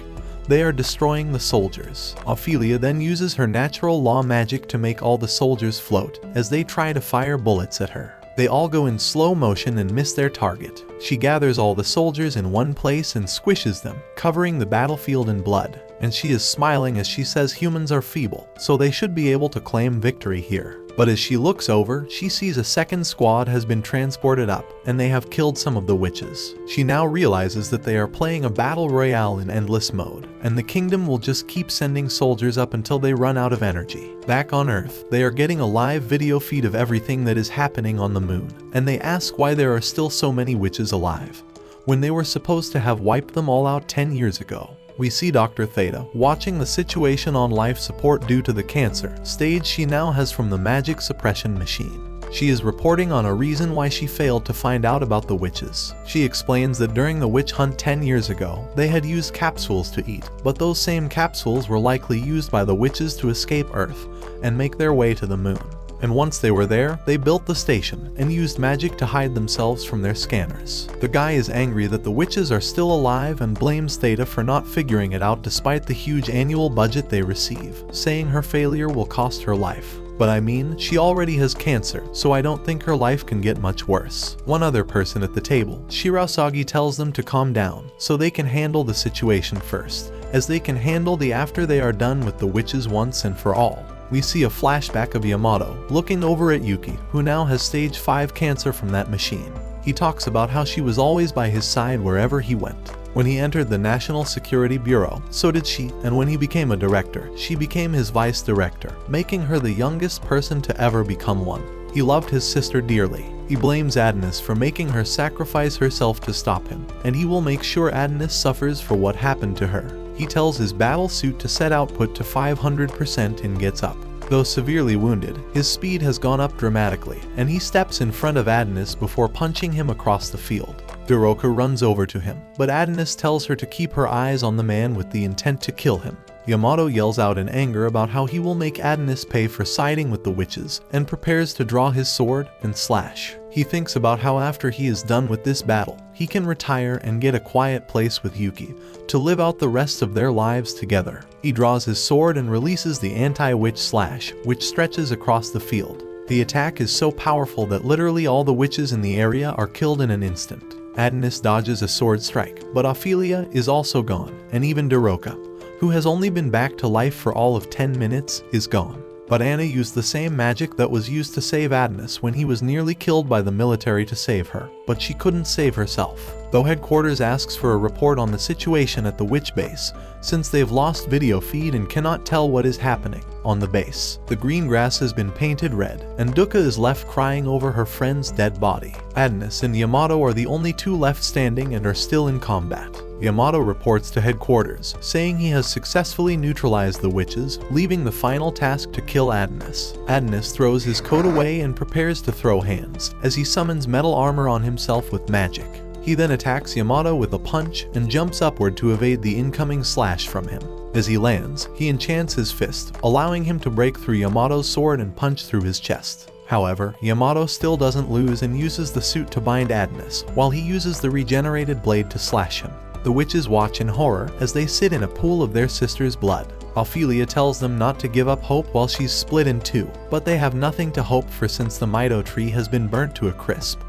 they are destroying the soldiers. Ophelia then uses her natural law magic to make all the soldiers float, as they try to fire bullets at her. They all go in slow motion and miss their target. She gathers all the soldiers in one place and squishes them, covering the battlefield in blood. And she is smiling as she says humans are feeble, so they should be able to claim victory here. But as she looks over, she sees a second squad has been transported up, and they have killed some of the witches. She now realizes that they are playing a battle royale in endless mode, and the kingdom will just keep sending soldiers up until they run out of energy. Back on Earth, they are getting a live video feed of everything that is happening on the moon, and they ask why there are still so many witches alive, when they were supposed to have wiped them all out 10 years ago. We see Dr. Theta watching the situation on life support due to the cancer stage she now has from the magic suppression machine. She is reporting on a reason why she failed to find out about the witches. She explains that during the witch hunt 10 years ago, they had used capsules to eat, but those same capsules were likely used by the witches to escape Earth and make their way to the moon. And once they were there, they built the station and used magic to hide themselves from their scanners. The guy is angry that the witches are still alive and blames Theta for not figuring it out despite the huge annual budget they receive, saying her failure will cost her life. But I mean, she already has cancer, so I don't think her life can get much worse. One other person at the table, Shirasagi, tells them to calm down so they can handle the situation first, as they can handle the after they are done with the witches once and for all. We see a flashback of Yamato looking over at Yuki, who now has stage 5 cancer from that machine. He talks about how she was always by his side wherever he went. When he entered the National Security Bureau, so did she, and when he became a director, she became his vice director, making her the youngest person to ever become one. He loved his sister dearly. He blames Adonis for making her sacrifice herself to stop him, and he will make sure Adonis suffers for what happened to her. He tells his battle suit to set output to 500% and gets up. Though severely wounded, his speed has gone up dramatically, and he steps in front of Adonis before punching him across the field. Daroka runs over to him, but Adonis tells her to keep her eyes on the man with the intent to kill him. Yamato yells out in anger about how he will make Adonis pay for siding with the witches, and prepares to draw his sword and slash. He thinks about how after he is done with this battle, he can retire and get a quiet place with Yuki to live out the rest of their lives together. He draws his sword and releases the anti-witch slash, which stretches across the field. The attack is so powerful that literally all the witches in the area are killed in an instant. Adonis dodges a sword strike, but Ophelia is also gone, and even Daroka, who has only been back to life for all of 10 minutes, is gone. But Anna used the same magic that was used to save Adnus when he was nearly killed by the military to save her, but she couldn't save herself. Though headquarters asks for a report on the situation at the witch base, since they've lost video feed and cannot tell what is happening on the base. The green grass has been painted red, and Dukkha is left crying over her friend's dead body. Adnus and Yamato are the only two left standing and are still in combat. Yamato reports to headquarters, saying he has successfully neutralized the witches, leaving the final task to kill Adnus. Adnus throws his coat away and prepares to throw hands, as he summons metal armor on himself with magic. He then attacks Yamato with a punch and jumps upward to evade the incoming slash from him. As he lands, he enchants his fist, allowing him to break through Yamato's sword and punch through his chest. However, Yamato still doesn't lose and uses the suit to bind Adnus, while he uses the regenerated blade to slash him. The witches watch in horror as they sit in a pool of their sister's blood. Ophelia tells them not to give up hope while she's split in two, but they have nothing to hope for since the Mido tree has been burnt to a crisp.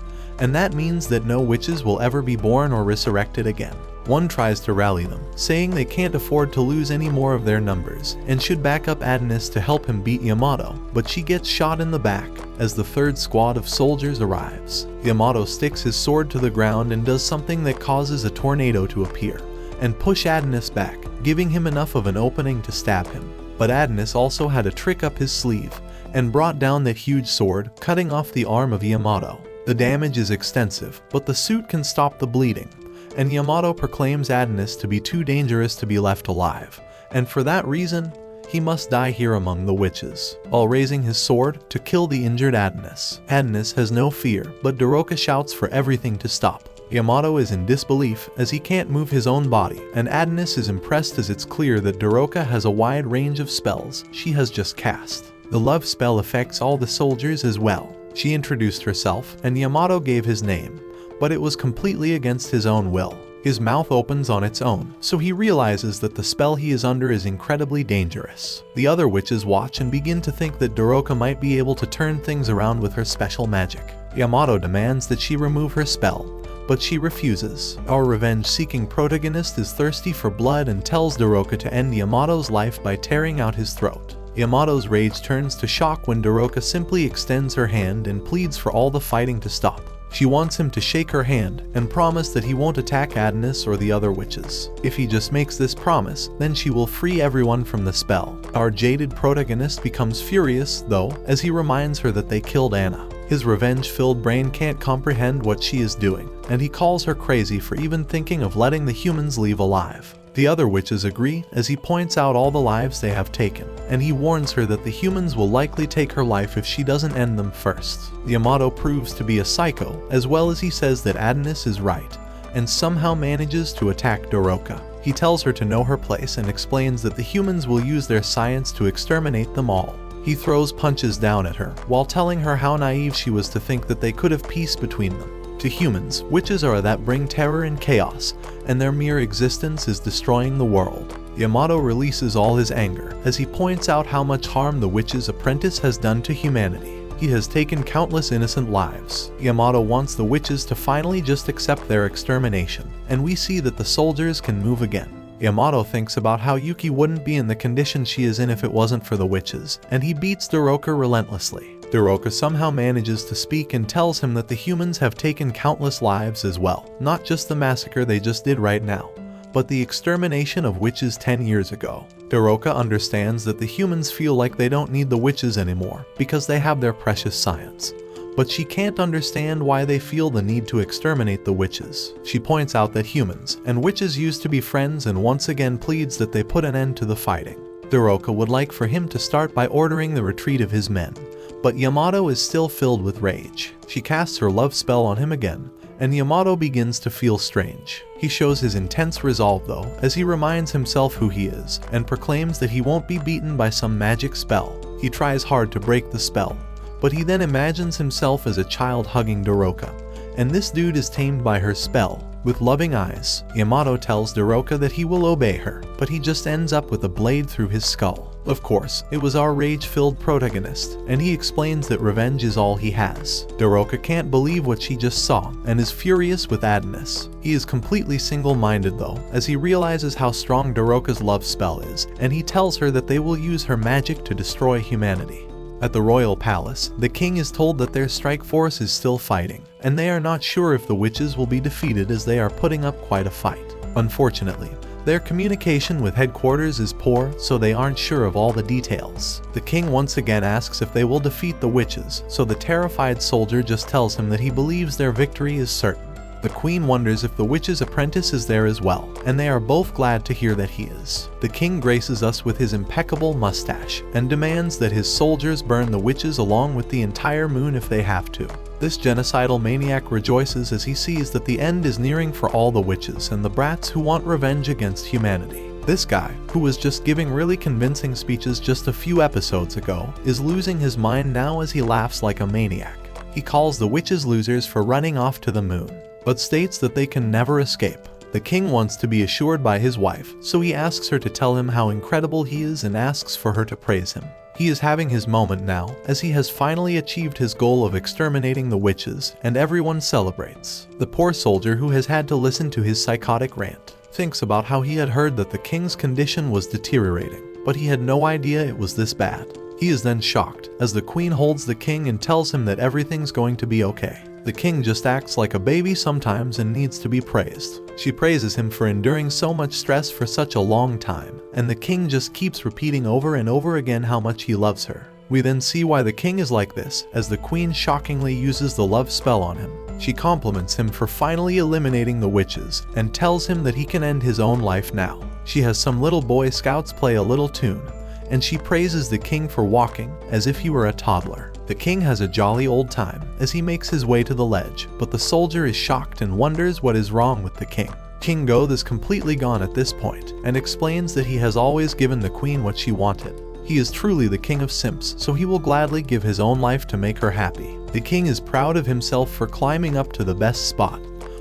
And that means that no witches will ever be born or resurrected again. One tries to rally them, saying they can't afford to lose any more of their numbers, and should back up Adnus to help him beat Yamato, but she gets shot in the back as the third squad of soldiers arrives. Yamato sticks his sword to the ground and does something that causes a tornado to appear, and push Adnus back, giving him enough of an opening to stab him. But Adnus also had a trick up his sleeve, and brought down that huge sword, cutting off the arm of Yamato. The damage is extensive, but the suit can stop the bleeding, and Yamato proclaims Adnus to be too dangerous to be left alive, and for that reason, he must die here among the witches, while raising his sword to kill the injured Adnus. Adnus has no fear, but Daroka shouts for everything to stop. Yamato is in disbelief as he can't move his own body, and Adnus is impressed as it's clear that Daroka has a wide range of spells she has just cast. The love spell affects all the soldiers as well. She introduced herself, and Yamato gave his name, but it was completely against his own will. His mouth opens on its own, so he realizes that the spell he is under is incredibly dangerous. The other witches watch and begin to think that Daroka might be able to turn things around with her special magic. Yamato demands that she remove her spell, but she refuses. Our revenge-seeking protagonist is thirsty for blood and tells Daroka to end Yamato's life by tearing out his throat. Yamato's rage turns to shock when Daroka simply extends her hand and pleads for all the fighting to stop. She wants him to shake her hand and promise that he won't attack Adnus or the other witches. If he just makes this promise, then she will free everyone from the spell. Our jaded protagonist becomes furious, though, as he reminds her that they killed Anna. His revenge-filled brain can't comprehend what she is doing, and he calls her crazy for even thinking of letting the humans leave alive. The other witches agree as he points out all the lives they have taken, and he warns her that the humans will likely take her life if she doesn't end them first. Yamato proves to be a psycho, as well as he says that Adnus is right, and somehow manages to attack Daroka. He tells her to know her place and explains that the humans will use their science to exterminate them all. He throws punches down at her, while telling her how naive she was to think that they could have peace between them. To humans, witches are that bring terror and chaos, and their mere existence is destroying the world. Yamato releases all his anger as he points out how much harm the witch's apprentice has done to humanity. He has taken countless innocent lives. Yamato wants the witches to finally just accept their extermination, and we see that the soldiers can move again. Yamato thinks about how Yuki wouldn't be in the condition she is in if it wasn't for the witches, and he beats Daroka relentlessly. Daroka somehow manages to speak and tells him that the humans have taken countless lives as well, not just the massacre they just did right now, but the extermination of witches 10 years ago. Daroka understands that the humans feel like they don't need the witches anymore because they have their precious science. But she can't understand why they feel the need to exterminate the witches. She points out that humans and witches used to be friends and once again pleads that they put an end to the fighting. Daroka would like for him to start by ordering the retreat of his men, but Yamato is still filled with rage. She casts her love spell on him again, and Yamato begins to feel strange. He shows his intense resolve though, as he reminds himself who he is, and proclaims that he won't be beaten by some magic spell. He tries hard to break the spell, but he then imagines himself as a child hugging Daroka, and this dude is tamed by her spell. With loving eyes, Yamato tells Daroka that he will obey her, but he just ends up with a blade through his skull. Of course, it was our rage-filled protagonist, and he explains that revenge is all he has. Doroka can't believe what she just saw, and is furious with Adonis. He is completely single-minded though, as he realizes how strong Doroka's love spell is, and he tells her that they will use her magic to destroy humanity. At the royal palace, the king is told that their strike force is still fighting, and they are not sure if the witches will be defeated as they are putting up quite a fight. Unfortunately, their communication with headquarters is poor, so they aren't sure of all the details. The king once again asks if they will defeat the witches, so the terrified soldier just tells him that he believes their victory is certain. The queen wonders if the witch's apprentice is there as well, and they are both glad to hear that he is. The king graces us with his impeccable mustache, and demands that his soldiers burn the witches along with the entire moon if they have to. This genocidal maniac rejoices as he sees that the end is nearing for all the witches and the brats who want revenge against humanity. This guy, who was just giving really convincing speeches just a few episodes ago, is losing his mind now as he laughs like a maniac. He calls the witches losers for running off to the moon, but states that they can never escape. The king wants to be assured by his wife, so he asks her to tell him how incredible he is and asks for her to praise him. He is having his moment now, as he has finally achieved his goal of exterminating the witches, and everyone celebrates. The poor soldier who has had to listen to his psychotic rant thinks about how he had heard that the king's condition was deteriorating, but he had no idea it was this bad. He is then shocked, as the queen holds the king and tells him that everything's going to be okay. The king just acts like a baby sometimes and needs to be praised. She praises him for enduring so much stress for such a long time, and the king just keeps repeating over and over again how much he loves her. We then see why the king is like this, as the queen shockingly uses the love spell on him. She compliments him for finally eliminating the witches, and tells him that he can end his own life now. She has some little boy scouts play a little tune, and she praises the king for walking as if he were a toddler. The king has a jolly old time as he makes his way to the ledge, but the soldier is shocked and wonders what is wrong with the king. King Goth is completely gone at this point and explains that he has always given the queen what she wanted. He is truly the king of simps, so he will gladly give his own life to make her happy. The king is proud of himself for climbing up to the best spot,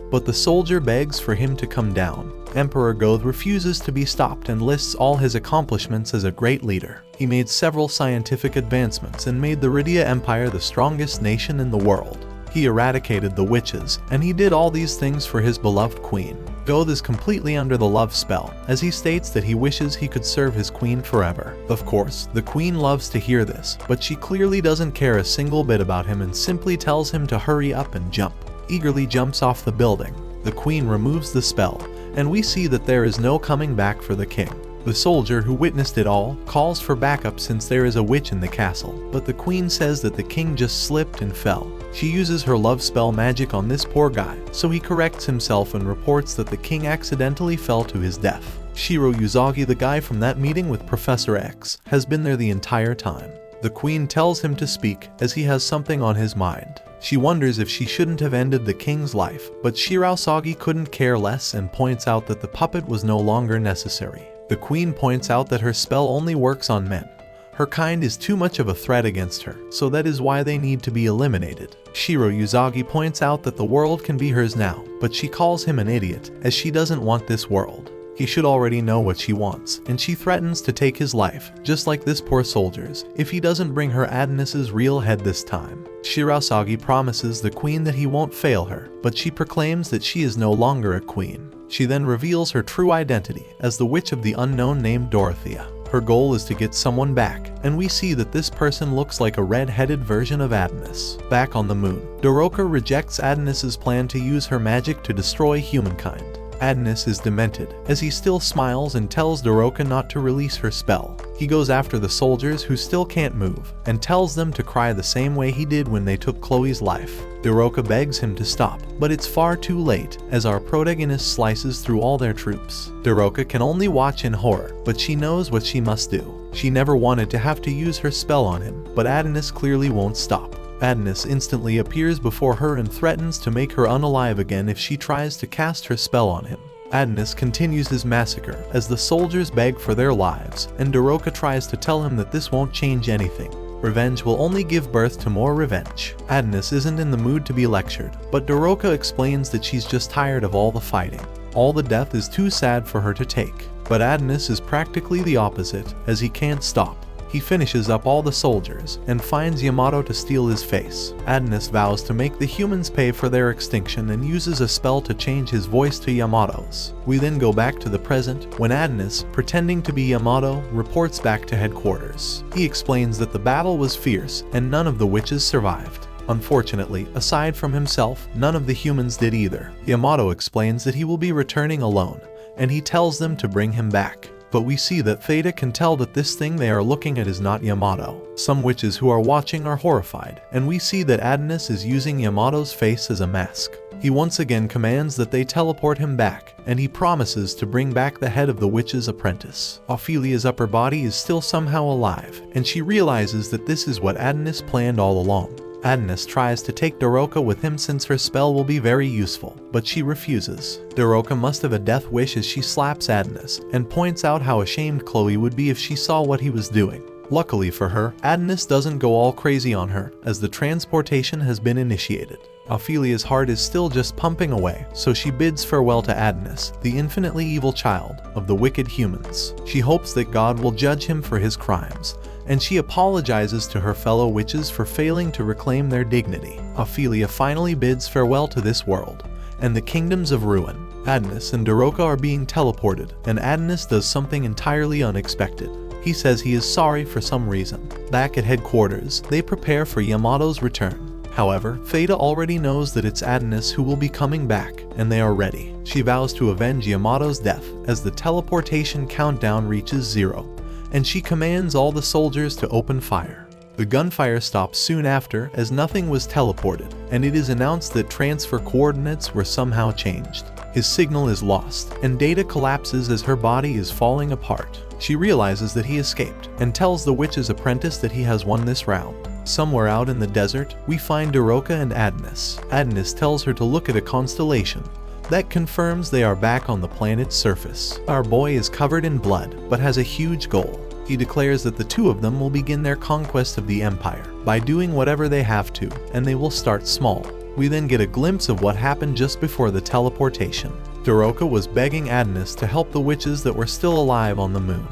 but the soldier begs for him to come down. Emperor Goth refuses to be stopped and lists all his accomplishments as a great leader. He made several scientific advancements and made the Rydia Empire the strongest nation in the world. He eradicated the witches, and he did all these things for his beloved queen. Goth is completely under the love spell, as he states that he wishes he could serve his queen forever. Of course, the queen loves to hear this, but she clearly doesn't care a single bit about him and simply tells him to hurry up and jump. Eagerly jumps off the building. The queen removes the spell, and we see that there is no coming back for the king. The soldier who witnessed it all calls for backup since there is a witch in the castle, but the queen says that the king just slipped and fell. She uses her love spell magic on this poor guy, so he corrects himself and reports that the king accidentally fell to his death. Shiro Uzagi, the guy from that meeting with Professor X, has been there the entire time. The queen tells him to speak as he has something on his mind. She wonders if she shouldn't have ended the king's life, but Shirausagi couldn't care less and points out that the puppet was no longer necessary. The queen points out that her spell only works on men. Her kind is too much of a threat against her, so that is why they need to be eliminated. Shiro Uzagi points out that the world can be hers now, but she calls him an idiot, as she doesn't want this world. He should already know what she wants, and she threatens to take his life, just like this poor soldier's, if he doesn't bring her Adonis's real head this time. Shirausagi promises the queen that he won't fail her, but she proclaims that she is no longer a queen. She then reveals her true identity as the witch of the unknown named Dorothea. Her goal is to get someone back, and we see that this person looks like a red-headed version of Adonis. Back on the moon, Doroka rejects Adonis's plan to use her magic to destroy humankind. Adonis is demented, as he still smiles and tells Doroka not to release her spell. He goes after the soldiers who still can't move, and tells them to cry the same way he did when they took Chloe's life. Doroka begs him to stop, but it's far too late, as our protagonist slices through all their troops. Doroka can only watch in horror, but she knows what she must do. She never wanted to have to use her spell on him, but Adonis clearly won't stop. Adonis instantly appears before her and threatens to make her unalive again if she tries to cast her spell on him. Adonis continues his massacre as the soldiers beg for their lives, and Doroka tries to tell him that this won't change anything. Revenge will only give birth to more revenge. Adonis isn't in the mood to be lectured, but Doroka explains that she's just tired of all the fighting. All the death is too sad for her to take. But Adonis is practically the opposite, as he can't stop. He finishes up all the soldiers and finds Yamato to steal his face. Adonis vows to make the humans pay for their extinction and uses a spell to change his voice to Yamato's. We then go back to the present when Adonis, pretending to be Yamato, reports back to headquarters. He explains that the battle was fierce and none of the witches survived. Unfortunately, aside from himself, none of the humans did either. Yamato explains that he will be returning alone, and he tells them to bring him back. But we see that Theta can tell that this thing they are looking at is not Yamato. Some witches who are watching are horrified, and we see that Adonis is using Yamato's face as a mask. He once again commands that they teleport him back, and he promises to bring back the head of the witch's apprentice. Ophelia's upper body is still somehow alive, and she realizes that this is what Adonis planned all along. Adonis tries to take Doroka with him since her spell will be very useful, but she refuses. Doroka must have a death wish as she slaps Adonis and points out how ashamed Chloe would be if she saw what he was doing. Luckily for her, Adonis doesn't go all crazy on her as the transportation has been initiated. Ophelia's heart is still just pumping away, so she bids farewell to Adonis, the infinitely evil child of the wicked humans. She hopes that God will judge him for his crimes, and she apologizes to her fellow witches for failing to reclaim their dignity. Ophelia finally bids farewell to this world and the kingdoms of ruin. Adonis and Doroka are being teleported, and Adonis does something entirely unexpected. He says he is sorry for some reason. Back at headquarters, they prepare for Yamato's return. However, Theta already knows that it's Adonis who will be coming back, and they are ready. She vows to avenge Yamato's death as the teleportation countdown reaches 0. And she commands all the soldiers to open fire. The gunfire stops soon after as nothing was teleported, and it is announced that transfer coordinates were somehow changed. His signal is lost, and Data collapses as her body is falling apart. She realizes that he escaped, and tells the witch's apprentice that he has won this round. Somewhere out in the desert, we find Doroka and Adonis. Adonis tells her to look at a constellation. That confirms they are back on the planet's surface. Our boy is covered in blood, but has a huge goal. He declares that the two of them will begin their conquest of the Empire by doing whatever they have to, and they will start small. We then get a glimpse of what happened just before the teleportation. Doroka was begging Adonis to help the witches that were still alive on the moon,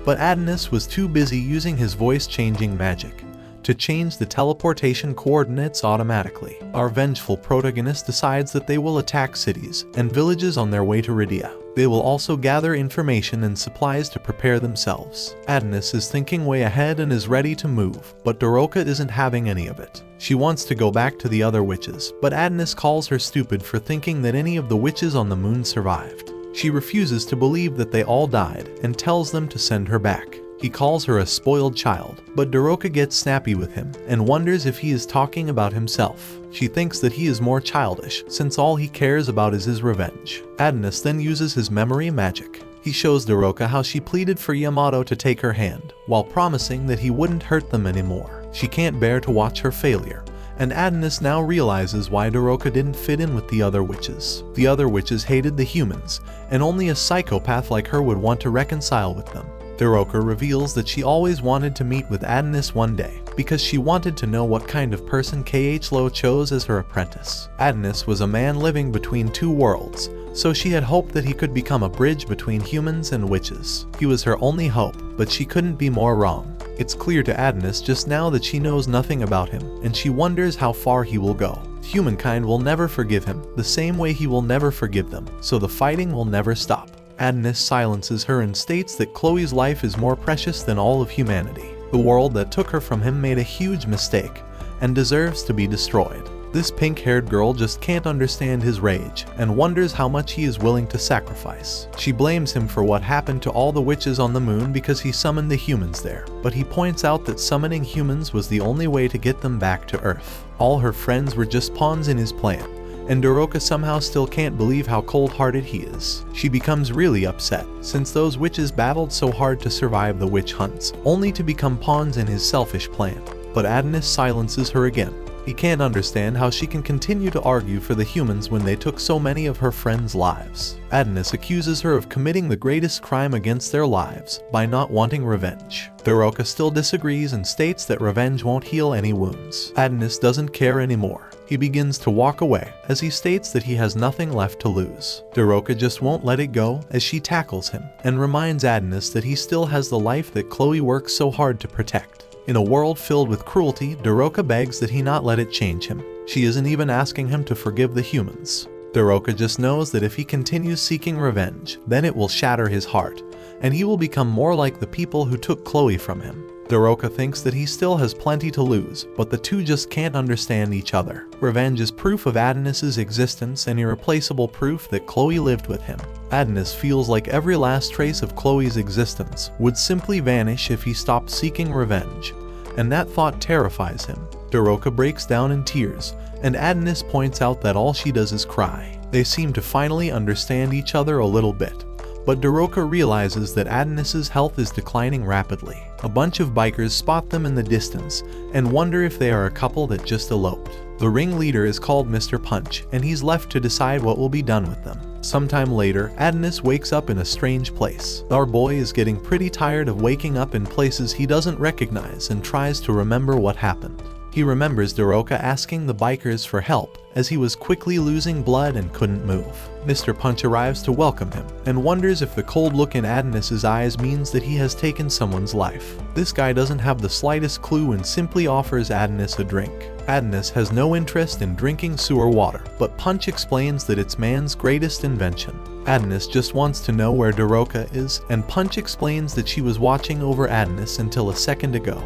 but Adonis was too busy using his voice-changing magic to change the teleportation coordinates automatically. Our vengeful protagonist decides that they will attack cities and villages on their way to Rydia. They will also gather information and supplies to prepare themselves. Adonis is thinking way ahead and is ready to move, but Doroka isn't having any of it. She wants to go back to the other witches, but Adonis calls her stupid for thinking that any of the witches on the moon survived. She refuses to believe that they all died and tells them to send her back. He calls her a spoiled child, but Doroka gets snappy with him and wonders if he is talking about himself. She thinks that he is more childish since all he cares about is his revenge. Adonis then uses his memory magic. He shows Doroka how she pleaded for Yamato to take her hand, while promising that he wouldn't hurt them anymore. She can't bear to watch her failure, and Adonis now realizes why Doroka didn't fit in with the other witches. The other witches hated the humans, and only a psychopath like her would want to reconcile with them. Doroka reveals that she always wanted to meet with Adonis one day, because she wanted to know what kind of person K.H. Lo chose as her apprentice. Adonis was a man living between two worlds, so she had hoped that he could become a bridge between humans and witches. He was her only hope, but she couldn't be more wrong. It's clear to Adonis just now that she knows nothing about him, and she wonders how far he will go. Humankind will never forgive him, the same way he will never forgive them, so the fighting will never stop. Adonis silences her and states that Chloe's life is more precious than all of humanity. The world that took her from him made a huge mistake and deserves to be destroyed. This pink-haired girl just can't understand his rage and wonders how much he is willing to sacrifice. She blames him for what happened to all the witches on the moon because he summoned the humans there, but he points out that summoning humans was the only way to get them back to Earth. All her friends were just pawns in his plan, and Doroka somehow still can't believe how cold-hearted he is. She becomes really upset, since those witches battled so hard to survive the witch hunts, only to become pawns in his selfish plan. But Adonis silences her again. He can't understand how she can continue to argue for the humans when they took so many of her friends' lives. Adonis accuses her of committing the greatest crime against their lives by not wanting revenge. Doroka still disagrees and states that revenge won't heal any wounds. Adonis doesn't care anymore. He begins to walk away as he states that he has nothing left to lose. Daroka just won't let it go as she tackles him and reminds Adonis that he still has the life that Chloe works so hard to protect. In a world filled with cruelty, Daroka begs that he not let it change him. She isn't even asking him to forgive the humans. Daroka just knows that if he continues seeking revenge, then it will shatter his heart, and he will become more like the people who took Chloe from him. Daroka thinks that he still has plenty to lose, but the two just can't understand each other. Revenge is proof of Adonis's existence and irreplaceable proof that Chloe lived with him. Adonis feels like every last trace of Chloe's existence would simply vanish if he stopped seeking revenge, and that thought terrifies him. Daroka breaks down in tears, and Adonis points out that all she does is cry. They seem to finally understand each other a little bit, but Daroka realizes that Adonis's health is declining rapidly. A bunch of bikers spot them in the distance and wonder if they are a couple that just eloped. The ringleader is called Mr. Punch, and he's left to decide what will be done with them. Sometime later, Adonis wakes up in a strange place. Our boy is getting pretty tired of waking up in places he doesn't recognize and tries to remember what happened. He remembers Daroka asking the bikers for help as he was quickly losing blood and couldn't move. Mr. Punch arrives to welcome him and wonders if the cold look in Adonis's eyes means that he has taken someone's life. This guy doesn't have the slightest clue and simply offers Adonis a drink. Adonis has no interest in drinking sewer water, but Punch explains that it's man's greatest invention. Adonis just wants to know where Daroka is, and Punch explains that she was watching over Adonis until a second ago,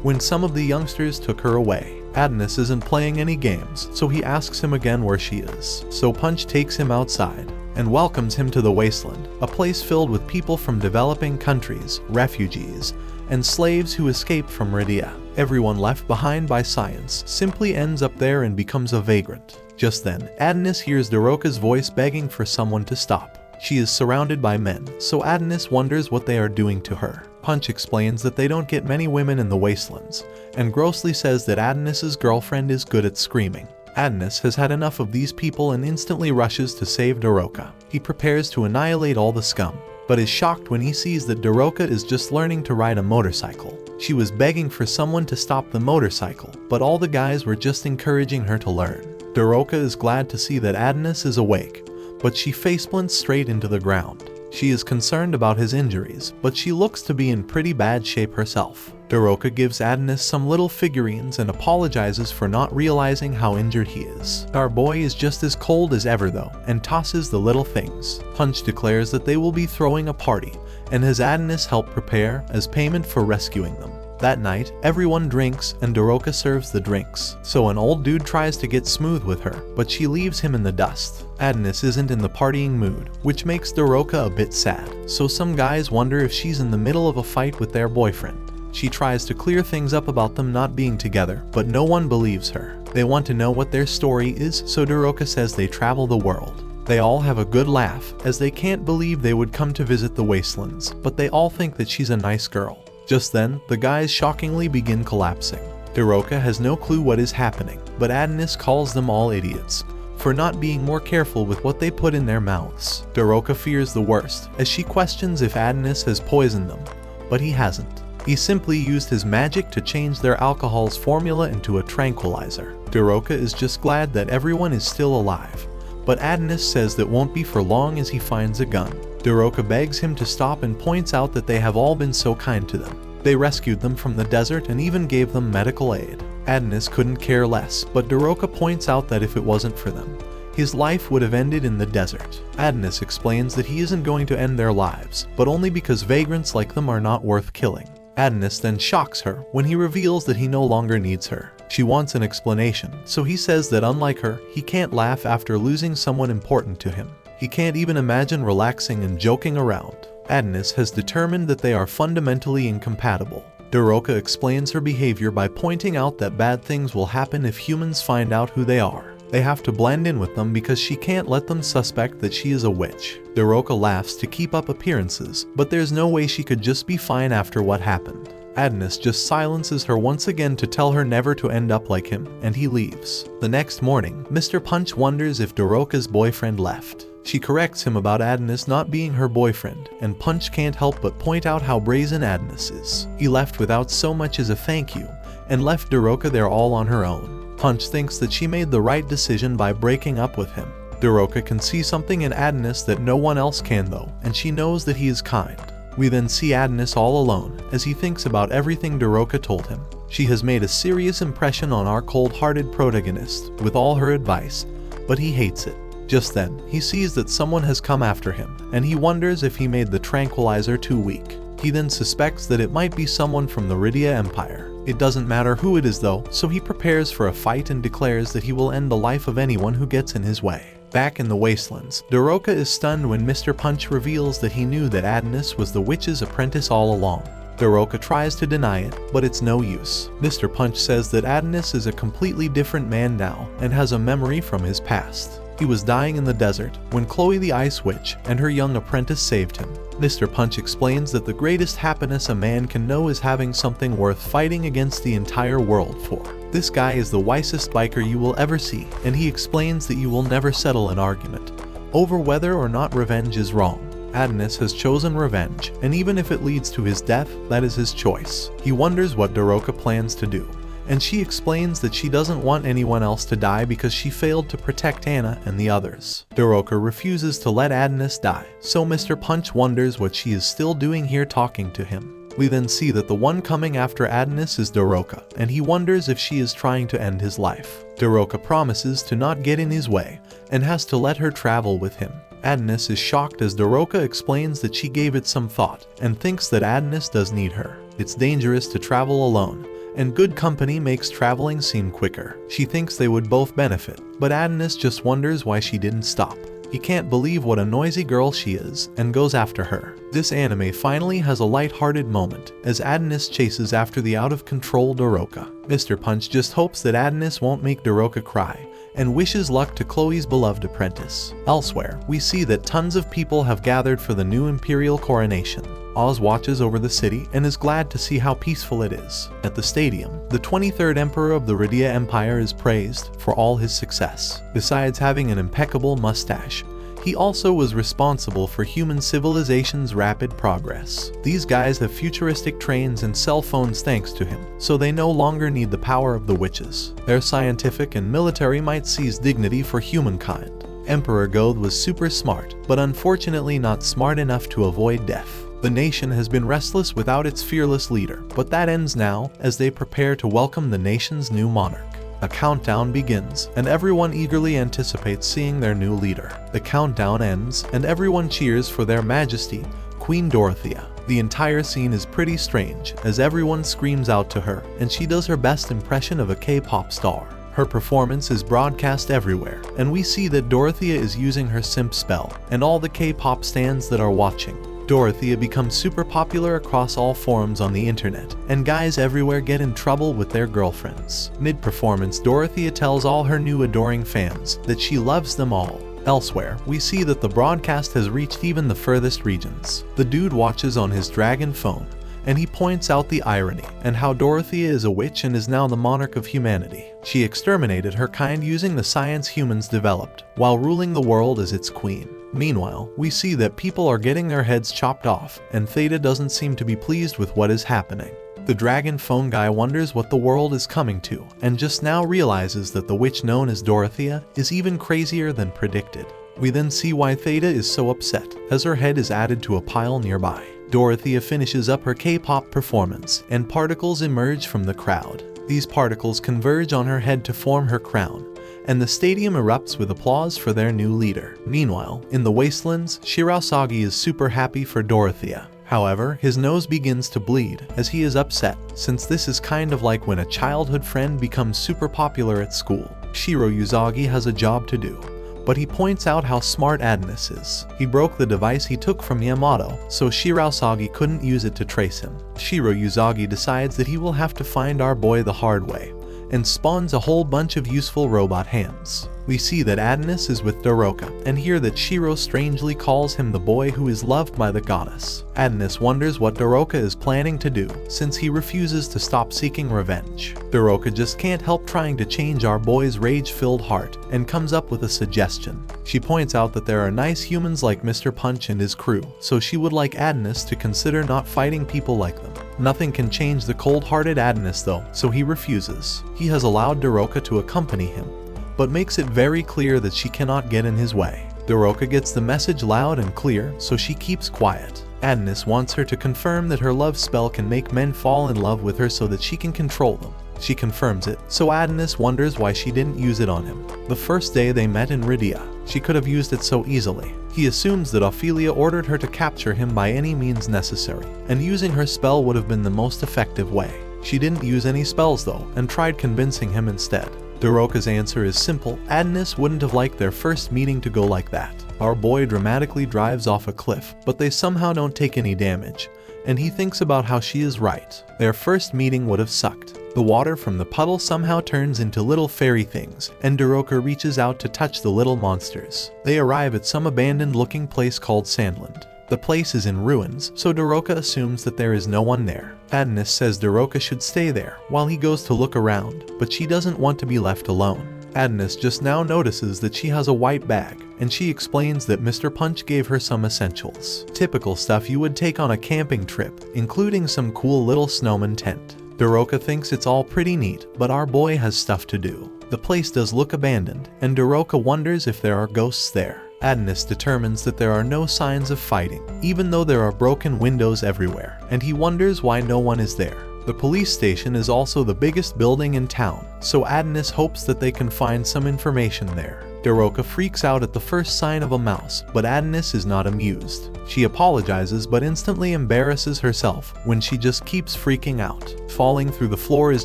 when some of the youngsters took her away. Adonis isn't playing any games, so he asks him again where she is. So Punch takes him outside and welcomes him to the wasteland, a place filled with people from developing countries, refugees, and slaves who escaped from Rydia. Everyone left behind by science simply ends up there and becomes a vagrant. Just then, Adonis hears Daroka's voice begging for someone to stop. She is surrounded by men, so Adonis wonders what they are doing to her. Punch explains that they don't get many women in the wastelands, and grossly says that Adonis's girlfriend is good at screaming. Adonis has had enough of these people and instantly rushes to save Daroka. He prepares to annihilate all the scum, but is shocked when he sees that Daroka is just learning to ride a motorcycle. She was begging for someone to stop the motorcycle, but all the guys were just encouraging her to learn. Daroka is glad to see that Adonis is awake, but she faceplants straight into the ground. She is concerned about his injuries, but she looks to be in pretty bad shape herself. Daroka gives Adonis some little figurines and apologizes for not realizing how injured he is. Our boy is just as cold as ever though, and tosses the little things. Punch declares that they will be throwing a party, and has Adonis help prepare as payment for rescuing them. That night, everyone drinks and Daroka serves the drinks, so an old dude tries to get smooth with her, but she leaves him in the dust. Adonis isn't in the partying mood, which makes Daroka a bit sad, so some guys wonder if she's in the middle of a fight with their boyfriend. She tries to clear things up about them not being together, but no one believes her. They want to know what their story is, so Daroka says they travel the world. They all have a good laugh, as they can't believe they would come to visit the wastelands, but they all think that she's a nice girl. Just then, the guys shockingly begin collapsing. Daroka has no clue what is happening, but Adonis calls them all idiots for not being more careful with what they put in their mouths. Daroka fears the worst, as she questions if Adonis has poisoned them, but he hasn't. He simply used his magic to change their alcohol's formula into a tranquilizer. Daroka is just glad that everyone is still alive, but Adonis says that won't be for long as he finds a gun. Daroka begs him to stop and points out that they have all been so kind to them. They rescued them from the desert and even gave them medical aid. Adonis couldn't care less, but Daroka points out that if it wasn't for them, his life would have ended in the desert. Adonis explains that he isn't going to end their lives, but only because vagrants like them are not worth killing. Adonis then shocks her when he reveals that he no longer needs her. She wants an explanation, so he says that unlike her, he can't laugh after losing someone important to him. He can't even imagine relaxing and joking around. Adonis has determined that they are fundamentally incompatible. Daroka explains her behavior by pointing out that bad things will happen if humans find out who they are. They have to blend in with them because she can't let them suspect that she is a witch. Daroka laughs to keep up appearances, but there's no way she could just be fine after what happened. Adonis just silences her once again to tell her never to end up like him, and he leaves. The next morning, Mr. Punch wonders if Daroka's boyfriend left. She corrects him about Adonis not being her boyfriend, and Punch can't help but point out how brazen Adonis is. He left without so much as a thank you, and left Daroka there all on her own. Punch thinks that she made the right decision by breaking up with him. Doroka can see something in Adonis that no one else can though, and she knows that he is kind. We then see Adonis all alone as he thinks about everything Doroka told him. She has made a serious impression on our cold-hearted protagonist with all her advice, but he hates it. Just then, he sees that someone has come after him, and he wonders if he made the tranquilizer too weak. He then suspects that it might be someone from the Rydia Empire. It doesn't matter who it is though, so he prepares for a fight and declares that he will end the life of anyone who gets in his way. Back in the wastelands, Doroka is stunned when Mr. Punch reveals that he knew that Adonis was the witch's apprentice all along. Doroka tries to deny it, but it's no use. Mr. Punch says that Adonis is a completely different man now and has a memory from his past. He was dying in the desert when Chloe the Ice Witch and her young apprentice saved him. Mr. Punch explains that the greatest happiness a man can know is having something worth fighting against the entire world for. This guy is the wisest biker you will ever see, and he explains that you will never settle an argument over whether or not revenge is wrong. Adonis has chosen revenge, and even if it leads to his death, that is his choice. He wonders what Doroka plans to do, and she explains that she doesn't want anyone else to die because she failed to protect Anna and the others. Doroka refuses to let Adonis die, so Mr. Punch wonders what she is still doing here talking to him. We then see that the one coming after Adonis is Doroka, and he wonders if she is trying to end his life. Doroka promises to not get in his way, and has to let her travel with him. Adonis is shocked as Doroka explains that she gave it some thought, and thinks that Adonis does need her. It's dangerous to travel alone, and good company makes traveling seem quicker. She thinks they would both benefit, but Adonis just wonders why she didn't stop. He can't believe what a noisy girl she is, and goes after her. This anime finally has a light-hearted moment, as Adonis chases after the out-of-control Doroka. Mr. Punch just hopes that Adonis won't make Doroka cry, and wishes luck to Chloe's beloved apprentice. Elsewhere, we see that tons of people have gathered for the new imperial coronation. Oz watches over the city and is glad to see how peaceful it is. At the stadium, the 23rd Emperor of the Rydia Empire is praised for all his success. Besides having an impeccable mustache, he also was responsible for human civilization's rapid progress. These guys have futuristic trains and cell phones thanks to him, so they no longer need the power of the witches. Their scientific and military might seize dignity for humankind. Emperor Gold was super smart, but unfortunately not smart enough to avoid death. The nation has been restless without its fearless leader, but that ends now as they prepare to welcome the nation's new monarch. A countdown begins, and everyone eagerly anticipates seeing their new leader. The countdown ends, and everyone cheers for their Majesty, Queen Dorothea. The entire scene is pretty strange, as everyone screams out to her, and she does her best impression of a K-pop star. Her performance is broadcast everywhere, and we see that Dorothea is using her simp spell, and all the K-pop stans that are watching. Dorothea becomes super popular across all forums on the internet, and guys everywhere get in trouble with their girlfriends. Mid-performance, Dorothea tells all her new adoring fans that she loves them all. Elsewhere, we see that the broadcast has reached even the furthest regions. The dude watches on his dragon phone, and he points out the irony, and how Dorothea is a witch and is now the monarch of humanity. She exterminated her kind using the science humans developed, while ruling the world as its queen. Meanwhile, we see that people are getting their heads chopped off, and Theta doesn't seem to be pleased with what is happening. The dragon phone guy wonders what the world is coming to, and just now realizes that the witch known as Dorothea is even crazier than predicted. We then see why Theta is so upset, as her head is added to a pile nearby. Dorothea finishes up her K-pop performance, and particles emerge from the crowd. These particles converge on her head to form her crown, and the stadium erupts with applause for their new leader. Meanwhile, in the wastelands, Shiraosagi is super happy for Dorothea. However, his nose begins to bleed as he is upset, since this is kind of like when a childhood friend becomes super popular at school. Shiro Usagi has a job to do, but he points out how smart Adonis is. He broke the device he took from Yamato, so Shiraosagi couldn't use it to trace him. Shiro Usagi decides that he will have to find our boy the hard way, and spawns a whole bunch of useful robot hands. We see that Adonis is with Doroka, and hear that Shiro strangely calls him the boy who is loved by the goddess. Adonis wonders what Doroka is planning to do, since he refuses to stop seeking revenge. Doroka just can't help trying to change our boy's rage-filled heart, and comes up with a suggestion. She points out that there are nice humans like Mr. Punch and his crew, so she would like Adonis to consider not fighting people like them. Nothing can change the cold-hearted Adonis though, so he refuses. He has allowed Doroka to accompany him, but makes it very clear that she cannot get in his way. Doroka gets the message loud and clear, so she keeps quiet. Adonis wants her to confirm that her love spell can make men fall in love with her so that she can control them. She confirms it, so Adonis wonders why she didn't use it on him. The first day they met in Rydia, she could have used it so easily. He assumes that Ophelia ordered her to capture him by any means necessary, and using her spell would have been the most effective way. She didn't use any spells though, and tried convincing him instead. Doroka's answer is simple. Adonis wouldn't have liked their first meeting to go like that. Our boy dramatically drives off a cliff, but they somehow don't take any damage, and he thinks about how she is right. Their first meeting would have sucked. The water from the puddle somehow turns into little fairy things, and Doroka reaches out to touch the little monsters. They arrive at some abandoned-looking place called Sandland. The place is in ruins, so Doroka assumes that there is no one there. Adonis says Doroka should stay there while he goes to look around, but she doesn't want to be left alone. Adonis just now notices that she has a white bag, and she explains that Mr. Punch gave her some essentials. Typical stuff you would take on a camping trip, including some cool little snowman tent. Doroka thinks it's all pretty neat, but our boy has stuff to do. The place does look abandoned, and Doroka wonders if there are ghosts there. Adonis determines that there are no signs of fighting, even though there are broken windows everywhere, and he wonders why no one is there. The police station is also the biggest building in town, so Adonis hopes that they can find some information there. Doroka freaks out at the first sign of a mouse, but Adonis is not amused. She apologizes but instantly embarrasses herself when she just keeps freaking out. Falling through the floor is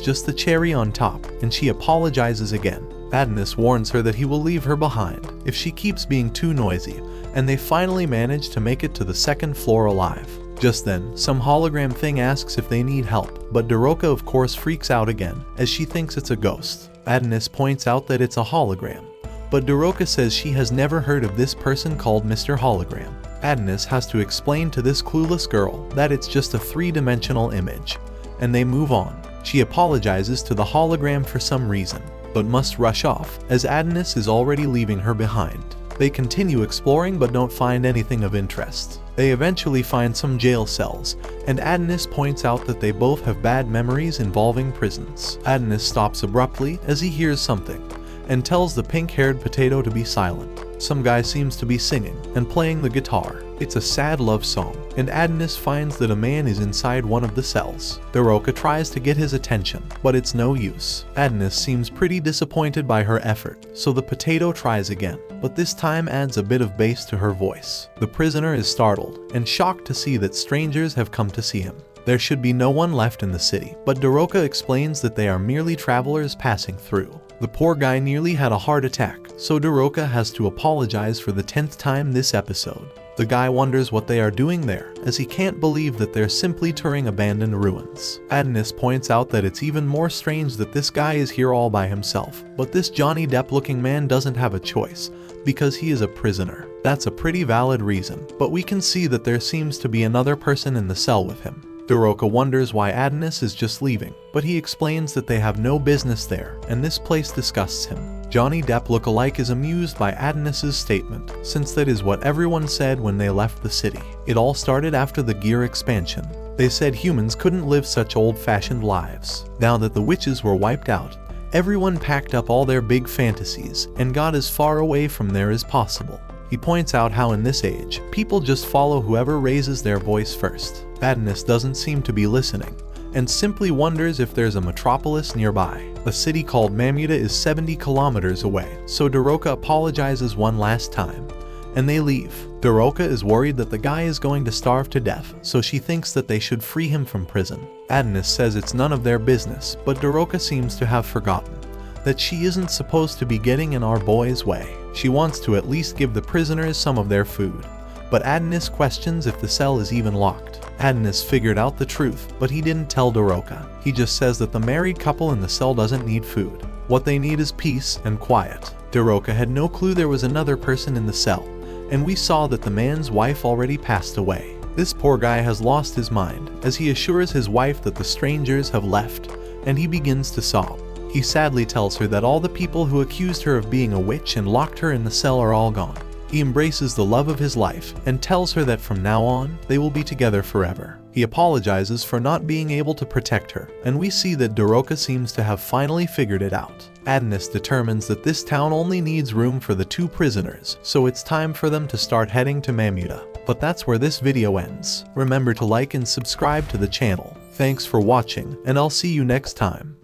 just the cherry on top, and she apologizes again. Adonis warns her that he will leave her behind if she keeps being too noisy, and they finally manage to make it to the second floor alive. Just then, some hologram thing asks if they need help, but Doroka of course freaks out again, as she thinks it's a ghost. Adonis points out that it's a hologram, but Doroka says she has never heard of this person called Mr. Hologram. Adonis has to explain to this clueless girl that it's just a three-dimensional image, and they move on. She apologizes to the hologram for some reason, but must rush off, as Adonis is already leaving her behind. They continue exploring but don't find anything of interest. They eventually find some jail cells, and Adonis points out that they both have bad memories involving prisons. Adonis stops abruptly as he hears something, and tells the pink-haired potato to be silent. Some guy seems to be singing and playing the guitar. It's a sad love song, and Adonis finds that a man is inside one of the cells. Doroka tries to get his attention, but it's no use. Adonis seems pretty disappointed by her effort, so the potato tries again, but this time adds a bit of bass to her voice. The prisoner is startled and shocked to see that strangers have come to see him. There should be no one left in the city, but Doroka explains that they are merely travelers passing through. The poor guy nearly had a heart attack, so Doroka has to apologize for the 10th time this episode. The guy wonders what they are doing there, as he can't believe that they're simply touring abandoned ruins. Adonis points out that it's even more strange that this guy is here all by himself, but this Johnny Depp-looking man doesn't have a choice, because he is a prisoner. That's a pretty valid reason, but we can see that there seems to be another person in the cell with him. Doroka wonders why Adonis is just leaving, but he explains that they have no business there, and this place disgusts him. Johnny Depp look-alike is amused by Adonis's statement, since that is what everyone said when they left the city. It all started after the Gear expansion. They said humans couldn't live such old-fashioned lives. Now that the witches were wiped out, everyone packed up all their big fantasies and got as far away from there as possible. He points out how in this age, people just follow whoever raises their voice first. Adonis doesn't seem to be listening, and simply wonders if there's a metropolis nearby. A city called Mamuda is 70 kilometers away, so Doroka apologizes one last time, and they leave. Doroka is worried that the guy is going to starve to death, so she thinks that they should free him from prison. Adonis says it's none of their business, but Doroka seems to have forgotten that she isn't supposed to be getting in our boy's way. She wants to at least give the prisoners some of their food, but Adonis questions if the cell is even locked. Adonis figured out the truth, but he didn't tell Doroka. He just says that the married couple in the cell doesn't need food. What they need is peace and quiet. Daroka had no clue there was another person in the cell, and we saw that the man's wife already passed away. This poor guy has lost his mind as he assures his wife that the strangers have left, and he begins to sob. He sadly tells her that all the people who accused her of being a witch and locked her in the cell are all gone. He embraces the love of his life and tells her that from now on, they will be together forever. He apologizes for not being able to protect her, and we see that Daroka seems to have finally figured it out. Adonis determines that this town only needs room for the 2 prisoners, so it's time for them to start heading to Mamuda. But that's where this video ends. Remember to like and subscribe to the channel. Thanks for watching, and I'll see you next time.